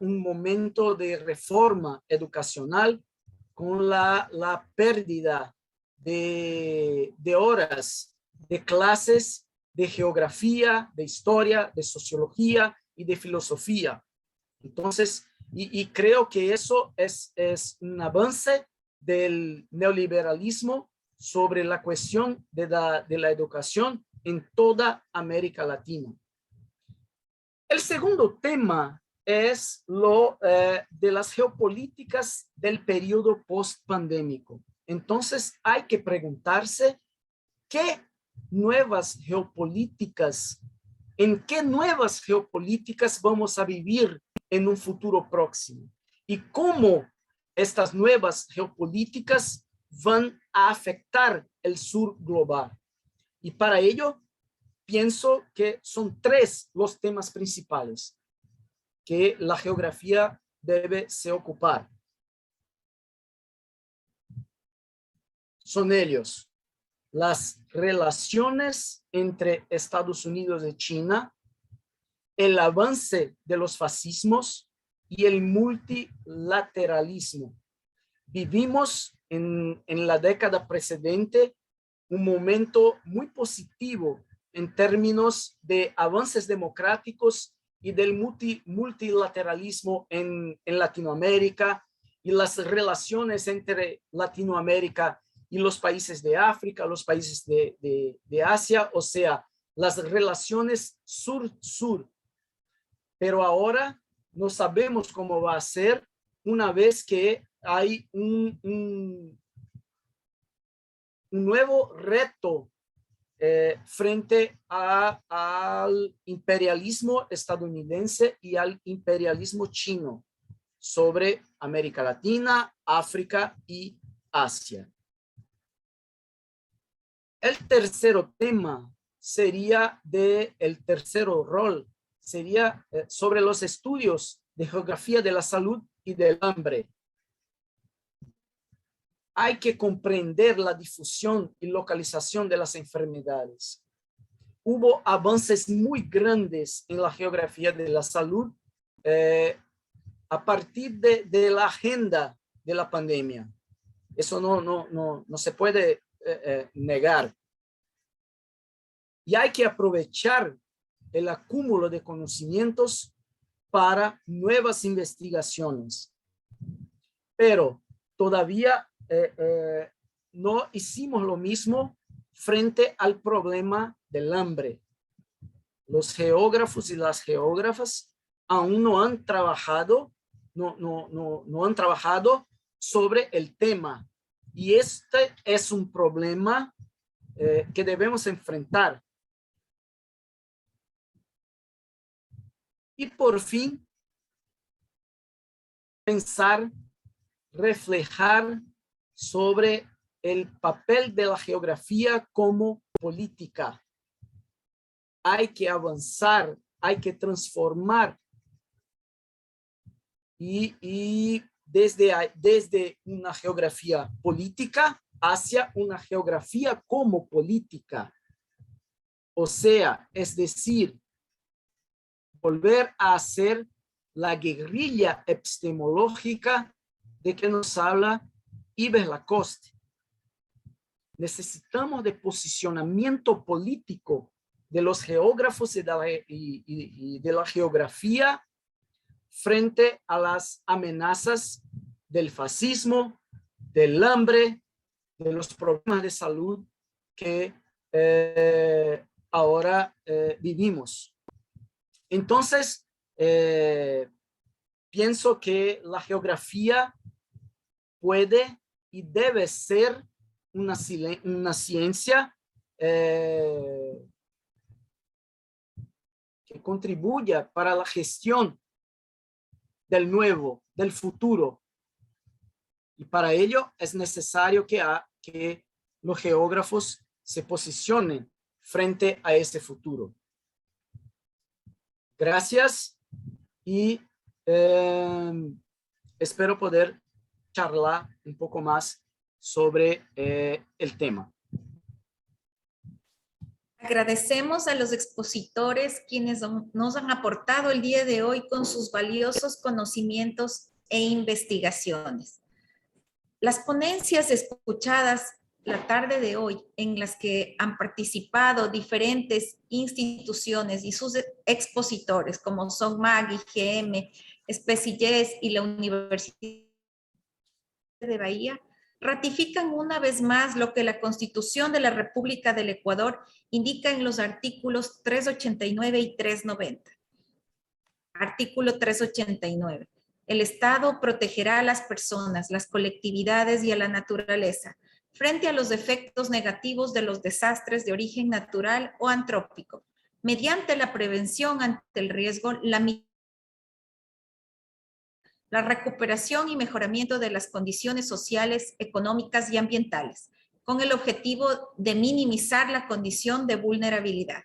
un momento de reforma educacional con la pérdida de horas de clases de geografía, de historia, de sociología y de filosofía. Entonces, y creo que eso es un avance del neoliberalismo sobre la cuestión de la educación en toda América Latina. El segundo tema es lo de las geopolíticas del periodo post-pandémico. Entonces hay que preguntarse qué nuevas geopolíticas en qué nuevas geopolíticas vamos a vivir en un futuro próximo y cómo estas nuevas geopolíticas van a afectar el sur global. Y para ello, pienso que son 3 los temas principales que la geografía debe se ocupar. Son ellos: las relaciones entre Estados Unidos y China, el avance de los fascismos y el multilateralismo. Vivimos en la década precedente un momento muy positivo en términos de avances democráticos y del multilateralismo en Latinoamérica, y las relaciones entre Latinoamérica y los países de África, los países de Asia, o sea, las relaciones sur-sur. Pero ahora no sabemos cómo va a ser una vez que hay un nuevo reto frente al imperialismo estadounidense y al imperialismo chino sobre América Latina, África y Asia. El tercer tema sería el tercer rol, sería sobre los estudios de geografía de la salud y del hambre. Hay que comprender la difusión y localización de las enfermedades. Hubo avances muy grandes en la geografía de la salud a partir de la agenda de la pandemia. Eso no se puede negar. Y hay que aprovechar el acúmulo de conocimientos para nuevas investigaciones. Pero todavía no hicimos lo mismo frente al problema del hambre. Los geógrafos y las geógrafas aún no han trabajado, no han trabajado sobre el tema. Y este es un problema que debemos enfrentar. Y por fin, pensar, reflejar sobre el papel de la geografía como política. Hay que avanzar, hay que transformar y desde una geografía política hacia una geografía como política. O sea, es decir, volver a hacer la guerrilla epistemológica de que nos habla Yves Lacoste. Necesitamos de posicionamiento político de los geógrafos y de la geografía frente a las amenazas del fascismo, del hambre, de los problemas de salud que ahora vivimos. Entonces, pienso que la geografía puede y debe ser una ciencia que contribuya para la gestión del nuevo, del futuro. Y para ello es necesario que los geógrafos se posicionen frente a ese futuro. Gracias y espero poder charlar un poco más sobre el tema. Agradecemos a los expositores quienes nos han aportado el día de hoy con sus valiosos conocimientos e investigaciones. Las ponencias escuchadas la tarde de hoy, en las que han participado diferentes instituciones y sus expositores, como son MAG, IGM, SPECIES y la Universidad de Bahía, ratifican una vez más lo que la Constitución de la República del Ecuador indica en los artículos 389 y 390. Artículo 389. El Estado protegerá a las personas, las colectividades y a la naturaleza frente a los efectos negativos de los desastres de origen natural o antrópico, mediante la prevención ante el riesgo, la recuperación y mejoramiento de las condiciones sociales, económicas y ambientales, con el objetivo de minimizar la condición de vulnerabilidad.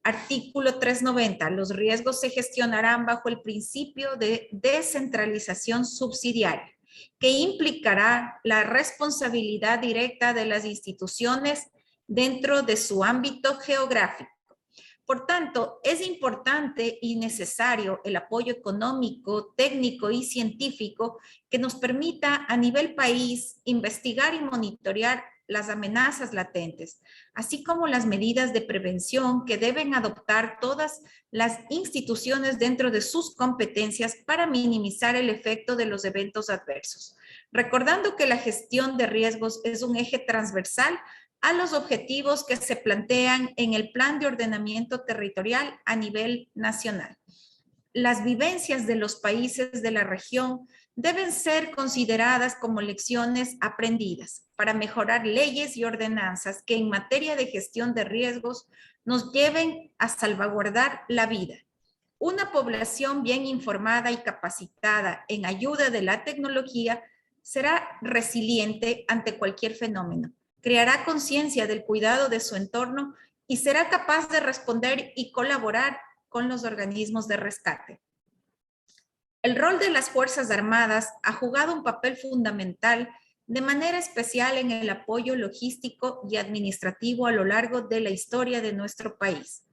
Artículo 390. Los riesgos se gestionarán bajo el principio de descentralización subsidiaria, que implicará la responsabilidad directa de las instituciones dentro de su ámbito geográfico. Por tanto, es importante y necesario el apoyo económico, técnico y científico que nos permita a nivel país investigar y monitorear las amenazas latentes, así como las medidas de prevención que deben adoptar todas las instituciones dentro de sus competencias para minimizar el efecto de los eventos adversos. Recordando que la gestión de riesgos es un eje transversal a los objetivos que se plantean en el Plan de Ordenamiento Territorial a nivel nacional. Las vivencias de los países de la región deben ser consideradas como lecciones aprendidas para mejorar leyes y ordenanzas que en materia de gestión de riesgos nos lleven a salvaguardar la vida. Una población bien informada y capacitada en ayuda de la tecnología será resiliente ante cualquier fenómeno, creará conciencia del cuidado de su entorno y será capaz de responder y colaborar con los organismos de rescate. El rol de las Fuerzas Armadas ha jugado un papel fundamental de manera especial en el apoyo logístico y administrativo a lo largo de la historia de nuestro país.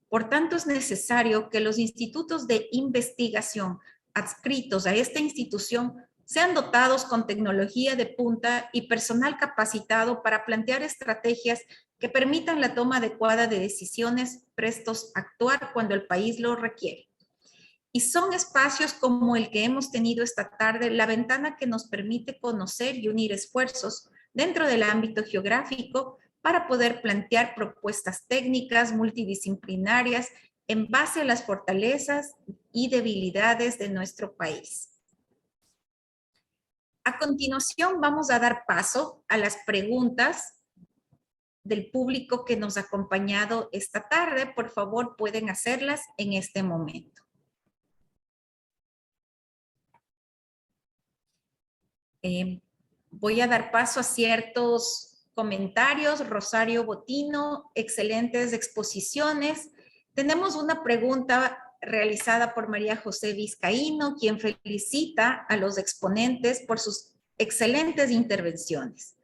Por tanto, es necesario que los institutos de investigación adscritos a esta institución sean dotados con tecnología de punta y personal capacitado para plantear estrategias que permitan la toma adecuada de decisiones, prestos a actuar cuando el país lo requiere. Y son espacios como el que hemos tenido esta tarde, la ventana que nos permite conocer y unir esfuerzos dentro del ámbito geográfico para poder plantear propuestas técnicas multidisciplinarias en base a las fortalezas y debilidades de nuestro país. A continuación, vamos a dar paso a las preguntas del público que nos ha acompañado esta tarde. Por favor, pueden hacerlas en este momento. Voy a dar paso a ciertos comentarios. Rosario Botino, excelentes exposiciones. Tenemos una pregunta realizada por María José Vizcaíno, quien felicita a los exponentes por sus excelentes intervenciones.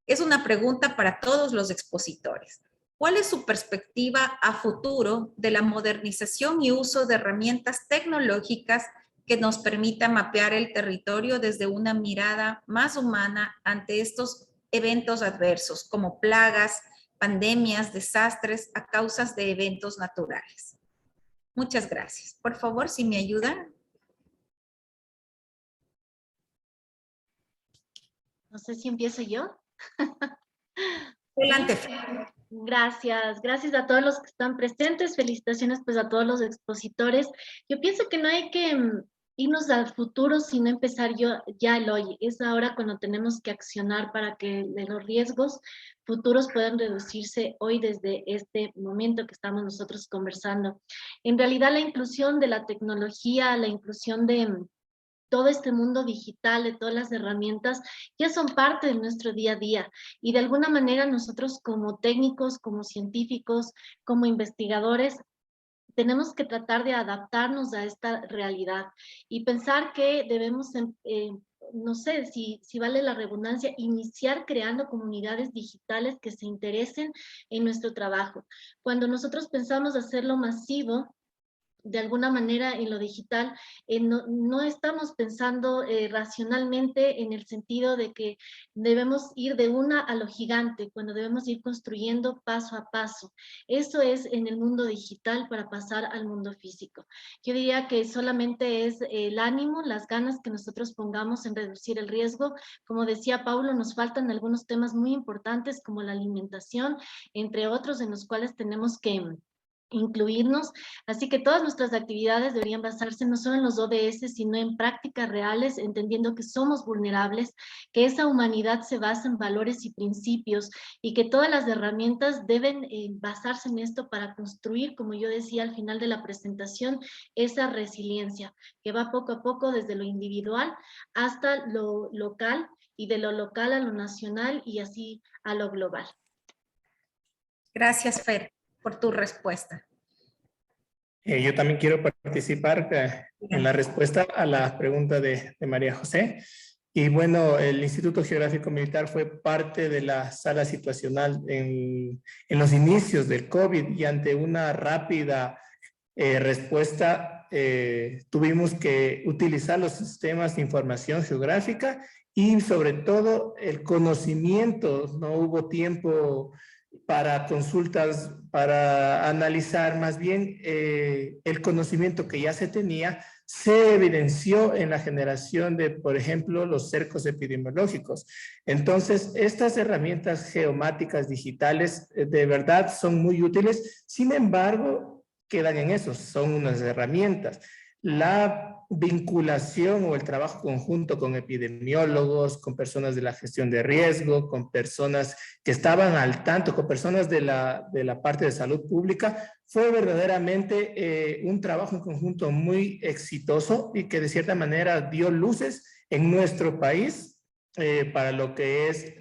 Es una pregunta para todos los expositores. ¿Cuál es su perspectiva a futuro de la modernización y uso de herramientas tecnológicas que nos permita mapear el territorio desde una mirada más humana ante estos eventos adversos, como plagas, pandemias, desastres a causas de eventos naturales? Muchas gracias. Por favor, si me ayudan. No sé si empiezo yo. Adelante. Gracias, gracias a todos los que están presentes. Felicitaciones pues a todos los expositores. Yo pienso que no hay que irnos al futuro, sino empezar ya el hoy. Es ahora cuando tenemos que accionar para que los riesgos futuros puedan reducirse hoy desde este momento que estamos nosotros conversando. En realidad la inclusión de la tecnología, la inclusión de todo este mundo digital, de todas las herramientas, ya son parte de nuestro día a día. Y de alguna manera nosotros como técnicos, como científicos, como investigadores, tenemos que tratar de adaptarnos a esta realidad y pensar que debemos, no sé si vale la redundancia, iniciar creando comunidades digitales que se interesen en nuestro trabajo. Cuando nosotros pensamos hacerlo masivo, de alguna manera en lo digital, no estamos pensando racionalmente en el sentido de que debemos ir de una a lo gigante, cuando debemos ir construyendo paso a paso. Eso es en el mundo digital para pasar al mundo físico. Yo diría que solamente es el ánimo, las ganas que nosotros pongamos en reducir el riesgo. Como decía Paulo, nos faltan algunos temas muy importantes como la alimentación, entre otros en los cuales tenemos que incluirnos, así que todas nuestras actividades deberían basarse no solo en los ODS, sino en prácticas reales, entendiendo que somos vulnerables, que esa humanidad se basa en valores y principios, y que todas las herramientas deben basarse en esto para construir, como yo decía al final de la presentación, esa resiliencia, que va poco a poco desde lo individual hasta lo local, y de lo local a lo nacional, y así a lo global. Gracias, Fer, por tu respuesta. Yo también quiero participar en la respuesta a la pregunta de María José. Y bueno, el Instituto Geográfico Militar fue parte de la sala situacional en los inicios del COVID, y ante una rápida respuesta tuvimos que utilizar los sistemas de información geográfica y sobre todo el conocimiento. No hubo tiempo para consultas, para analizar, más bien el conocimiento que ya se tenía se evidenció en la generación de, por ejemplo, los cercos epidemiológicos. Entonces, estas herramientas geomáticas digitales de verdad son muy útiles. Sin embargo, quedan en eso, son unas herramientas. La vinculación o el trabajo conjunto con epidemiólogos, con personas de la gestión de riesgo, con personas que estaban al tanto, con personas de la parte de salud pública, fue verdaderamente un trabajo en conjunto muy exitoso y que de cierta manera dio luces en nuestro país para lo que es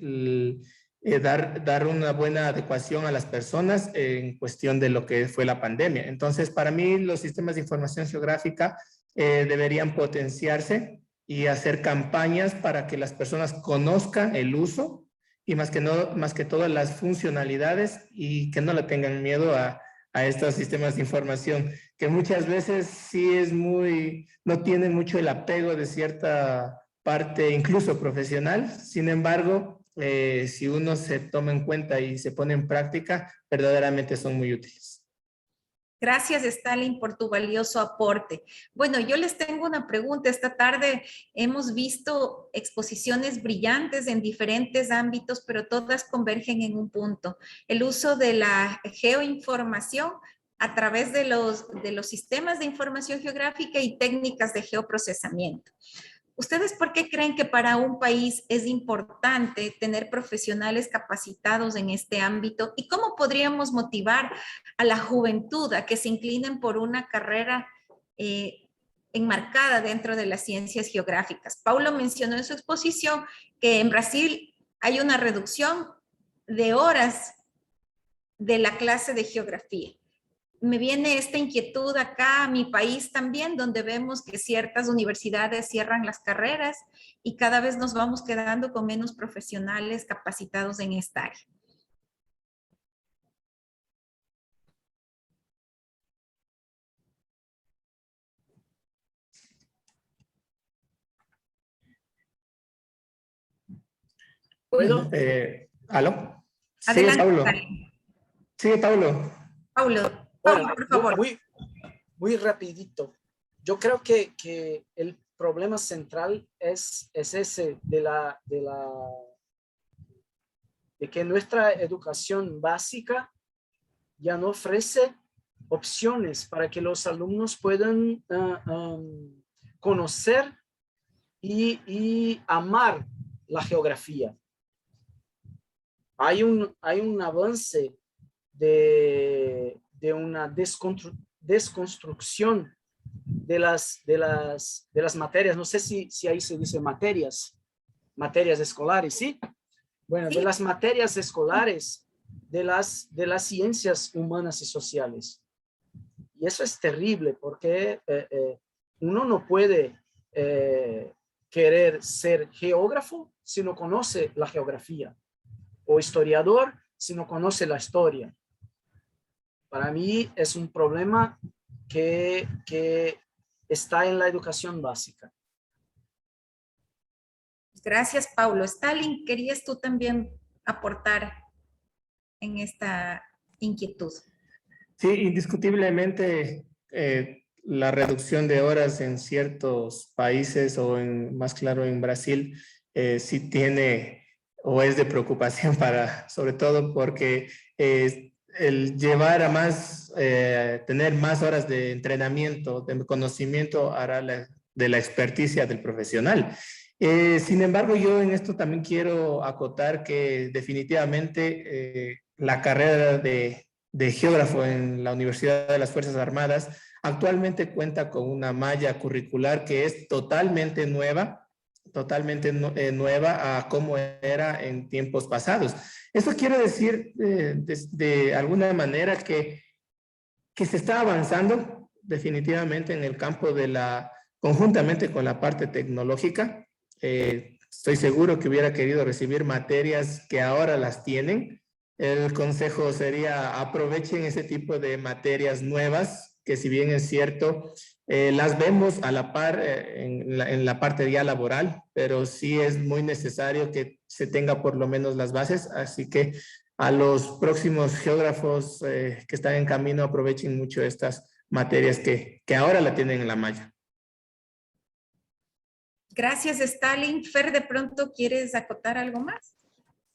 dar una buena adecuación a las personas en cuestión de lo que fue la pandemia. Entonces, para mí, los sistemas de información geográfica deberían potenciarse y hacer campañas para que las personas conozcan el uso y más que todo las funcionalidades, y que no le tengan miedo a estos sistemas de información, que muchas veces sí no tienen mucho el apego de cierta parte, incluso profesional. Sin embargo, si uno se toma en cuenta y se pone en práctica, verdaderamente son muy útiles. Gracias, Stalin, por tu valioso aporte. Bueno, yo les tengo una pregunta. Esta tarde hemos visto exposiciones brillantes en diferentes ámbitos, pero todas convergen en un punto: el uso de la geoinformación a través de los sistemas de información geográfica y técnicas de geoprocesamiento. ¿Ustedes por qué creen que para un país es importante tener profesionales capacitados en este ámbito? ¿Y cómo podríamos motivar a la juventud a que se inclinen por una carrera enmarcada dentro de las ciencias geográficas? Paulo mencionó en su exposición que en Brasil hay una reducción de horas de la clase de geografía. Me viene esta inquietud acá a mi país también, donde vemos que ciertas universidades cierran las carreras y cada vez nos vamos quedando con menos profesionales capacitados en esta área. ¿Puedo? ¿Aló? Adelante, Sí, Paulo. Stalin. Sí, Paulo. Paulo, Bueno, por favor. muy rapidito. Yo creo que el problema central es ese de que nuestra educación básica ya no ofrece opciones para que los alumnos puedan conocer y amar la geografía. Hay un avance de una desconstrucción de las materias. No sé si ahí se dice materias escolares, ¿sí? Bueno, Sí. de las materias escolares de las ciencias humanas y sociales. Y eso es terrible porque uno no puede querer ser geógrafo si no conoce la geografía, o historiador si no conoce la historia. Para mí es un problema que está en la educación básica. Gracias, Paulo. Stalin, ¿querías tú también aportar en esta inquietud? Sí, indiscutiblemente la reducción de horas en ciertos países, o más claro en Brasil, sí tiene o es de preocupación sobre todo porque el llevar a más, tener más horas de entrenamiento, de conocimiento, hará de la experticia del profesional. Sin embargo, yo en esto también quiero acotar que definitivamente la carrera de geógrafo en la Universidad de las Fuerzas Armadas actualmente cuenta con una malla curricular que es totalmente nueva a cómo era en tiempos pasados. Eso quiere decir de alguna manera que se está avanzando definitivamente en el campo conjuntamente con la parte tecnológica. Estoy seguro que hubiera querido recibir materias que ahora las tienen. El consejo sería aprovechen ese tipo de materias nuevas, que si bien es cierto, las vemos a la par en la parte ya laboral, pero sí es muy necesario que se tenga por lo menos las bases, así que a los próximos geógrafos que están en camino aprovechen mucho estas materias que ahora la tienen en la malla. Gracias, Stalin. Fer, ¿de pronto quieres acotar algo más?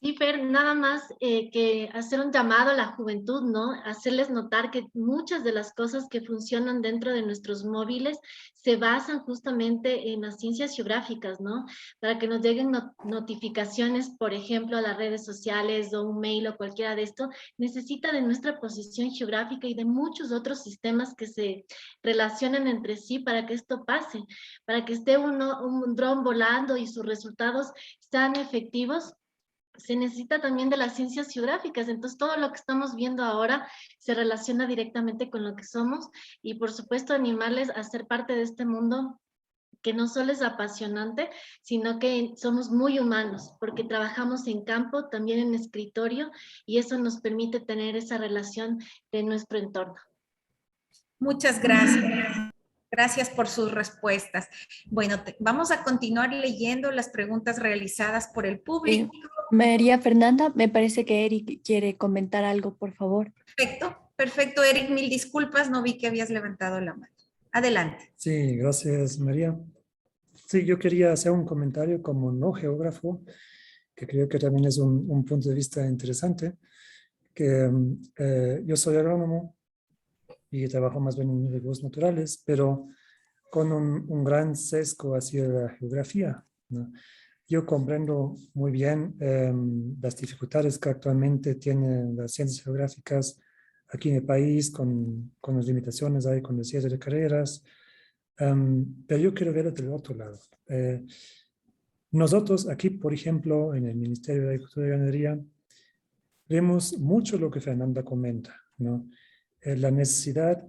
Sí, Fer, nada más que hacer un llamado a la juventud, ¿no? Hacerles notar que muchas de las cosas que funcionan dentro de nuestros móviles se basan justamente en las ciencias geográficas, ¿no? Para que nos lleguen notificaciones, por ejemplo, a las redes sociales o un mail o cualquiera de esto, necesita de nuestra posición geográfica y de muchos otros sistemas que se relacionen entre sí para que esto pase, para que esté un dron volando y sus resultados sean efectivos. Se necesita también de las ciencias geográficas, entonces todo lo que estamos viendo ahora se relaciona directamente con lo que somos y por supuesto animarles a ser parte de este mundo que no solo es apasionante, sino que somos muy humanos, porque trabajamos en campo, también en escritorio, y eso nos permite tener esa relación de nuestro entorno. Muchas gracias. Gracias por sus respuestas. Bueno, vamos a continuar leyendo las preguntas realizadas por el público. María Fernanda, me parece que Eric quiere comentar algo, por favor. Perfecto, Eric, mil disculpas, no vi que habías levantado la mano. Adelante. Sí, gracias, María. Sí, yo quería hacer un comentario como no geógrafo, que creo que también es un punto de vista interesante, que yo soy agrónomo y trabajo más bien en recursos naturales, pero con un gran sesgo hacia la geografía, ¿no? Yo comprendo muy bien las dificultades que actualmente tienen las ciencias geográficas aquí en el país, con las limitaciones hay con el cierre de carreras, pero yo quiero verlo del otro lado. Nosotros aquí, por ejemplo, en el Ministerio de Agricultura y Ganadería, vemos mucho lo que Fernanda comenta, ¿no? La necesidad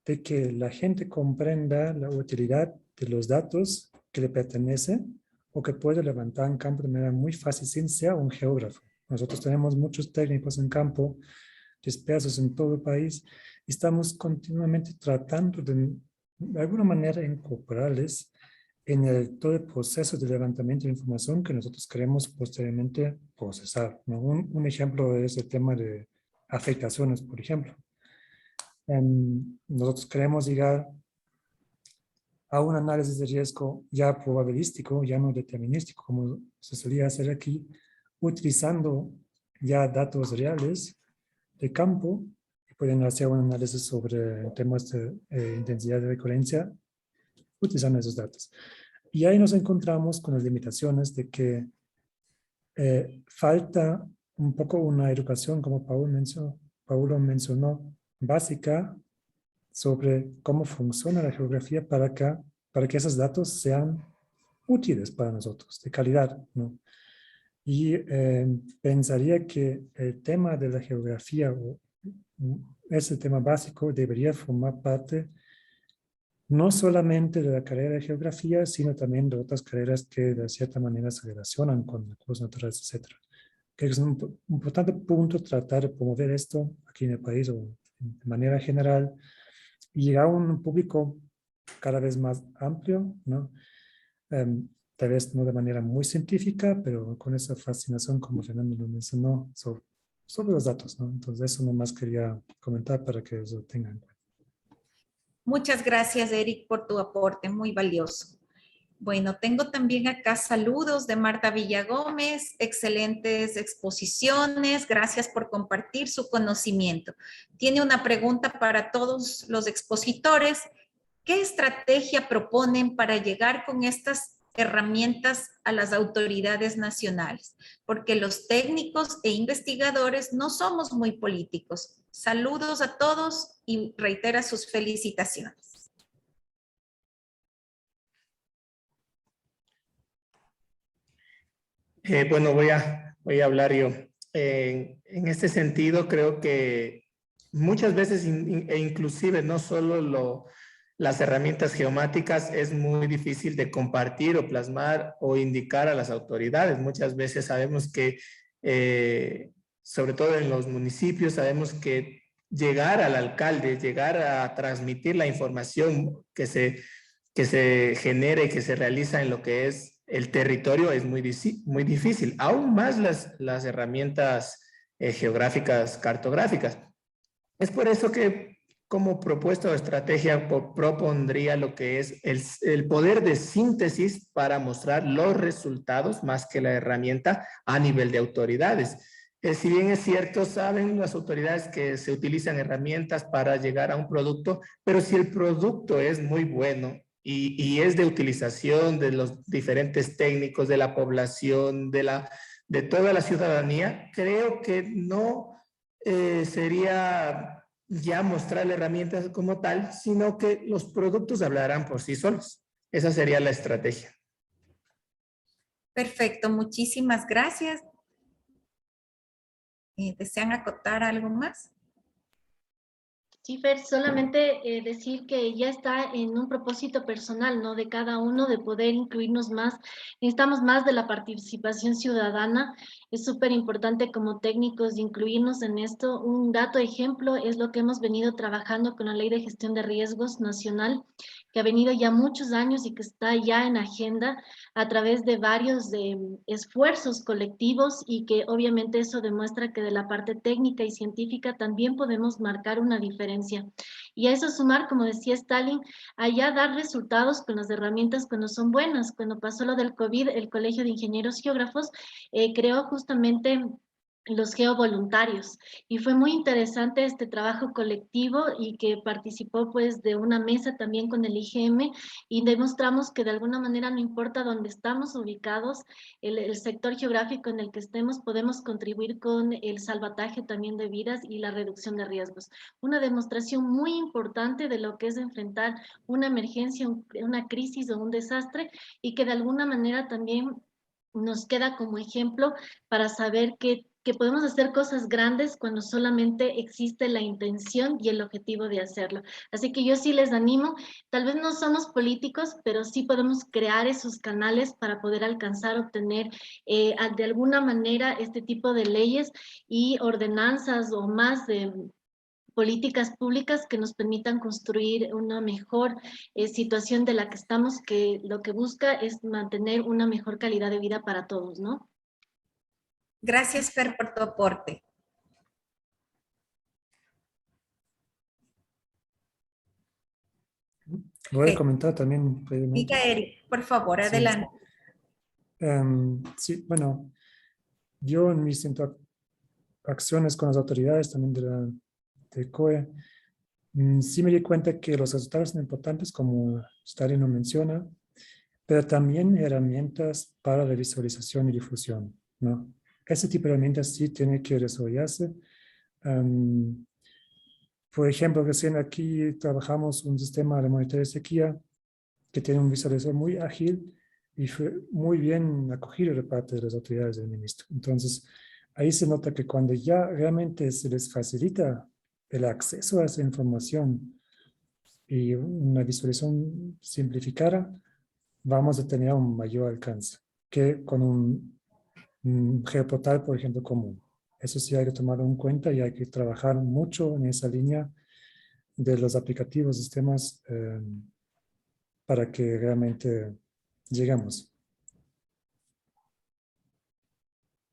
de que la gente comprenda la utilidad de los datos que le pertenecen o que puede levantar en campo de manera muy fácil sin ser un geógrafo. Nosotros tenemos muchos técnicos en campo dispersos en todo el país y estamos continuamente tratando de alguna manera incorporarles en todo el proceso de levantamiento de información que nosotros queremos posteriormente procesar, ¿no? Un ejemplo es el tema de afectaciones, por ejemplo. Nosotros queremos llegar a un análisis de riesgo ya probabilístico, ya no determinístico, como se solía hacer aquí, utilizando ya datos reales de campo, y pueden hacer un análisis sobre temas de intensidad de recurrencia utilizando esos datos. Y ahí nos encontramos con las limitaciones de que falta un poco una educación, como Paulo mencionó, básica sobre cómo funciona la geografía para que esos datos sean útiles para nosotros, de calidad, ¿no? Y pensaría que el tema de la geografía, ese tema básico, debería formar parte no solamente de la carrera de geografía, sino también de otras carreras que de cierta manera se relacionan con recursos naturales, etc. Que es un importante punto tratar de promover esto aquí en el país o de manera general y llegar a un público cada vez más amplio, ¿no? Tal vez no de manera muy científica, pero con esa fascinación, como Fernando lo mencionó, sobre los datos, ¿no? Entonces eso nomás quería comentar para que eso tengan en cuenta. Muchas gracias, Eric, por tu aporte, muy valioso. Bueno, tengo también acá saludos de Marta Villagómez, excelentes exposiciones, gracias por compartir su conocimiento. Tiene una pregunta para todos los expositores. ¿Qué estrategia proponen para llegar con estas herramientas a las autoridades nacionales? Porque los técnicos e investigadores no somos muy políticos. Saludos a todos y reitera sus felicitaciones. Bueno, voy a hablar yo. En este sentido, creo que muchas veces, e inclusive no solo las herramientas geomáticas, es muy difícil de compartir o plasmar o indicar a las autoridades. Muchas veces sabemos que, sobre todo en los municipios, sabemos que llegar al alcalde, llegar a transmitir la información que se genere y que se realiza en lo que es el territorio es muy difícil. Aún más las herramientas geográficas, cartográficas. Es por eso que como propuesta o estrategia propondría lo que es el poder de síntesis para mostrar los resultados más que la herramienta a nivel de autoridades. Si bien es cierto, saben las autoridades que se utilizan herramientas para llegar a un producto, pero si el producto es muy bueno y es de utilización de los diferentes técnicos, de la población, de toda la ciudadanía, creo que no sería ya mostrar la herramienta como tal, sino que los productos hablarán por sí solos. Esa sería la estrategia. Perfecto, muchísimas gracias. ¿Desean acotar algo más? Sí, Fer, solamente decir que ya está en un propósito personal, ¿no? De cada uno de poder incluirnos más. Necesitamos más de la participación ciudadana. Es súper importante como técnicos incluirnos en esto. Un dato ejemplo es lo que hemos venido trabajando con la Ley de Gestión de Riesgos Nacional, que ha venido ya muchos años y que está ya en agenda a través de varios esfuerzos colectivos, y que obviamente eso demuestra que de la parte técnica y científica también podemos marcar una diferencia. Y a eso sumar, como decía Stalin, allá dar resultados con las herramientas cuando son buenas. Cuando pasó lo del COVID, el Colegio de Ingenieros Geógrafos creó justamente los geovoluntarios, y fue muy interesante este trabajo colectivo, y que participó pues de una mesa también con el IGM, y demostramos que de alguna manera no importa dónde estamos ubicados, el sector geográfico en el que estemos, podemos contribuir con el salvataje también de vidas y la reducción de riesgos. Una demostración muy importante de lo que es enfrentar una emergencia, una crisis o un desastre, y que de alguna manera también nos queda como ejemplo para saber que podemos hacer cosas grandes cuando solamente existe la intención y el objetivo de hacerlo. Así que yo sí les animo, tal vez no somos políticos, pero sí podemos crear esos canales para poder alcanzar, obtener de alguna manera este tipo de leyes y ordenanzas o más de políticas públicas que nos permitan construir una mejor situación de la que estamos, que lo que busca es mantener una mejor calidad de vida para todos, ¿no? Gracias, Fer, por tu aporte. Voy a comentar también brevemente. Diga, Eric, por favor, Sí. adelante. Sí, bueno, yo en mis interacciones con las autoridades también de COE, sí me di cuenta que los resultados son importantes, como Stalin lo menciona, pero también herramientas para la visualización y difusión, ¿no? Ese tipo de herramientas sí tiene que desarrollarse. Por ejemplo, recién aquí trabajamos un sistema de monitoreo de sequía que tiene un visualizador muy ágil y fue muy bien acogido de parte de las autoridades del ministro. Entonces, ahí se nota que cuando ya realmente se les facilita el acceso a esa información y una visualización simplificada, vamos a tener un mayor alcance que con un geoportal, por ejemplo, común. Eso sí hay que tomarlo en cuenta y hay que trabajar mucho en esa línea de los aplicativos, sistemas, para que realmente lleguemos.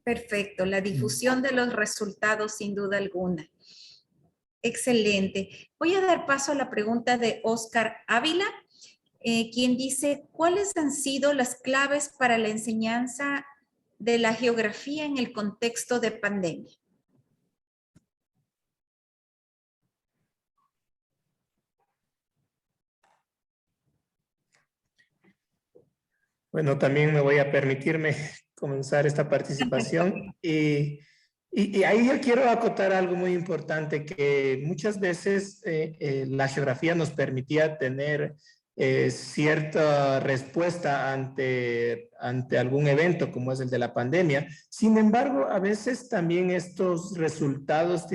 Perfecto, la difusión de los resultados sin duda alguna. Excelente. Voy a dar paso a la pregunta de Oscar Ávila. quien dice, ¿cuáles han sido las claves para la enseñanza de la geografía en el contexto de pandemia? Bueno, también me voy a permitirme comenzar esta participación y ahí yo quiero acotar algo muy importante, que muchas veces la geografía nos permitía tener cierta respuesta ante algún evento como es el de la pandemia. Sin embargo, a veces también estos resultados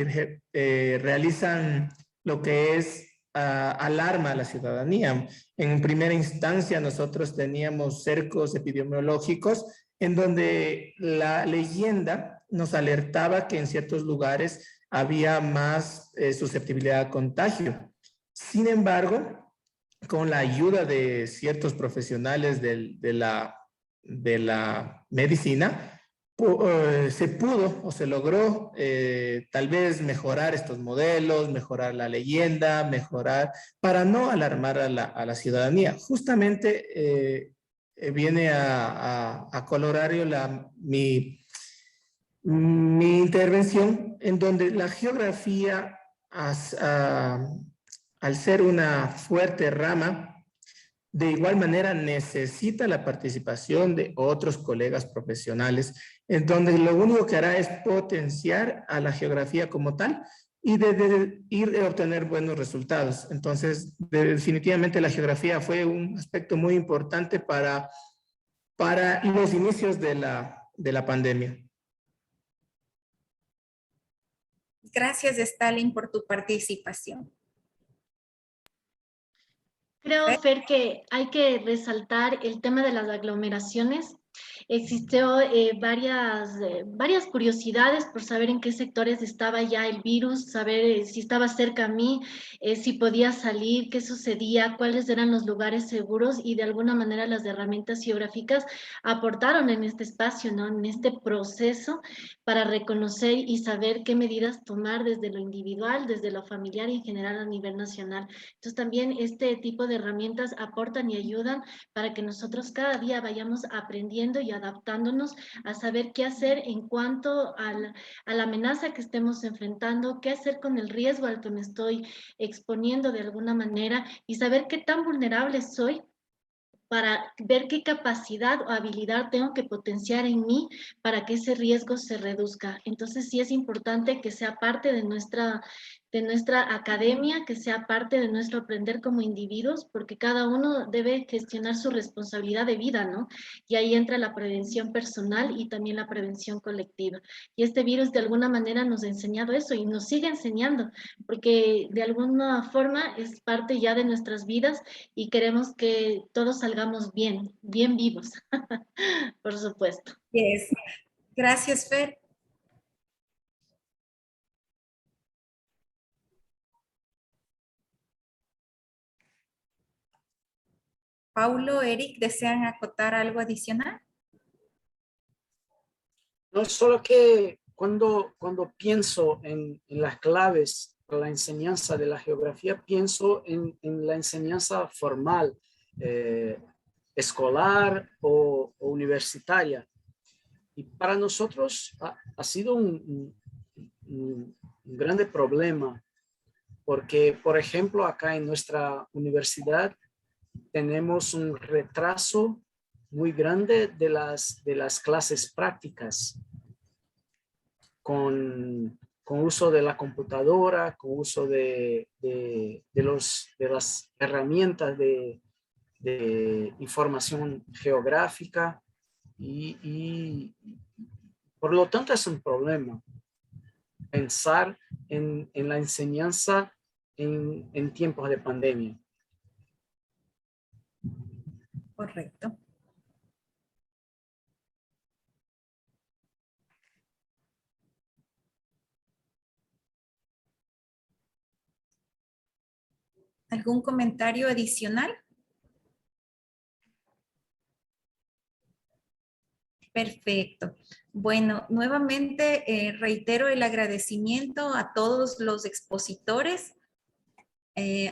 realizan lo que es alarma a la ciudadanía. En primera instancia, nosotros teníamos cercos epidemiológicos en donde la leyenda nos alertaba que en ciertos lugares había más susceptibilidad a contagio. Sin embargo, con la ayuda de ciertos profesionales de la medicina, se pudo o se logró tal vez mejorar estos modelos, mejorar la leyenda, mejorar, para no alarmar a la ciudadanía. Justamente viene a colorario mi intervención, en donde la geografía, al ser una fuerte rama, de igual manera necesita la participación de otros colegas profesionales, en donde lo único que hará es potenciar a la geografía como tal y de ir a obtener buenos resultados. Entonces, definitivamente la geografía fue un aspecto muy importante para los inicios de la pandemia. Gracias, Stalin, por tu participación. Creo, Fer, que hay que resaltar el tema de las aglomeraciones. Existió varias curiosidades por saber en qué sectores estaba ya el virus, saber si estaba cerca a mí, si podía salir, qué sucedía, cuáles eran los lugares seguros, y de alguna manera las herramientas geográficas aportaron en este espacio, ¿no? En este proceso para reconocer y saber qué medidas tomar desde lo individual, desde lo familiar y en general a nivel nacional. Entonces también este tipo de herramientas aportan y ayudan para que nosotros cada día vayamos aprendiendo y adaptándonos a saber qué hacer en cuanto a la amenaza que estemos enfrentando, qué hacer con el riesgo al que me estoy exponiendo de alguna manera y saber qué tan vulnerable soy para ver qué capacidad o habilidad tengo que potenciar en mí para que ese riesgo se reduzca. Entonces sí es importante que sea parte de nuestra academia, que sea parte de nuestro aprender como individuos, porque cada uno debe gestionar su responsabilidad de vida, ¿no? Y ahí entra la prevención personal y también la prevención colectiva. Y este virus de alguna manera nos ha enseñado eso y nos sigue enseñando, porque de alguna forma es parte ya de nuestras vidas y queremos que todos salgamos bien, bien vivos, por supuesto. Yes. Gracias, Fer. Paulo, Eric, ¿desean acotar algo adicional? No, solo que cuando pienso en las claves para la enseñanza de la geografía, pienso en la enseñanza formal, escolar o universitaria. Y para nosotros ha sido un grande problema, porque, por ejemplo, acá en nuestra universidad tenemos un retraso muy grande de las clases prácticas con uso de la computadora, con uso de las herramientas de información geográfica y por lo tanto es un problema pensar en la enseñanza en tiempos de pandemia. Correcto. ¿Algún comentario adicional? Perfecto. Bueno, nuevamente reitero el agradecimiento a todos los expositores.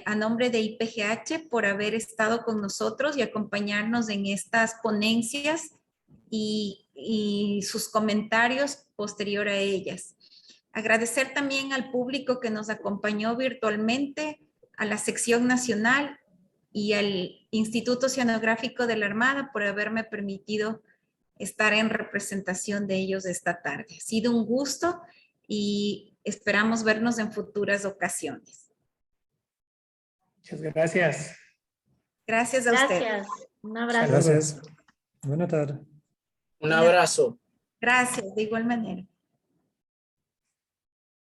a nombre de IPGH por haber estado con nosotros y acompañarnos en estas ponencias y sus comentarios posterior a ellas. Agradecer también al público que nos acompañó virtualmente, a la sección nacional y al Instituto Oceanográfico de la Armada por haberme permitido estar en representación de ellos esta tarde. Ha sido un gusto y esperamos vernos en futuras ocasiones. Muchas gracias. Gracias a usted. Gracias. Un abrazo. Gracias. Buena tarde. Un abrazo. Gracias, de igual manera.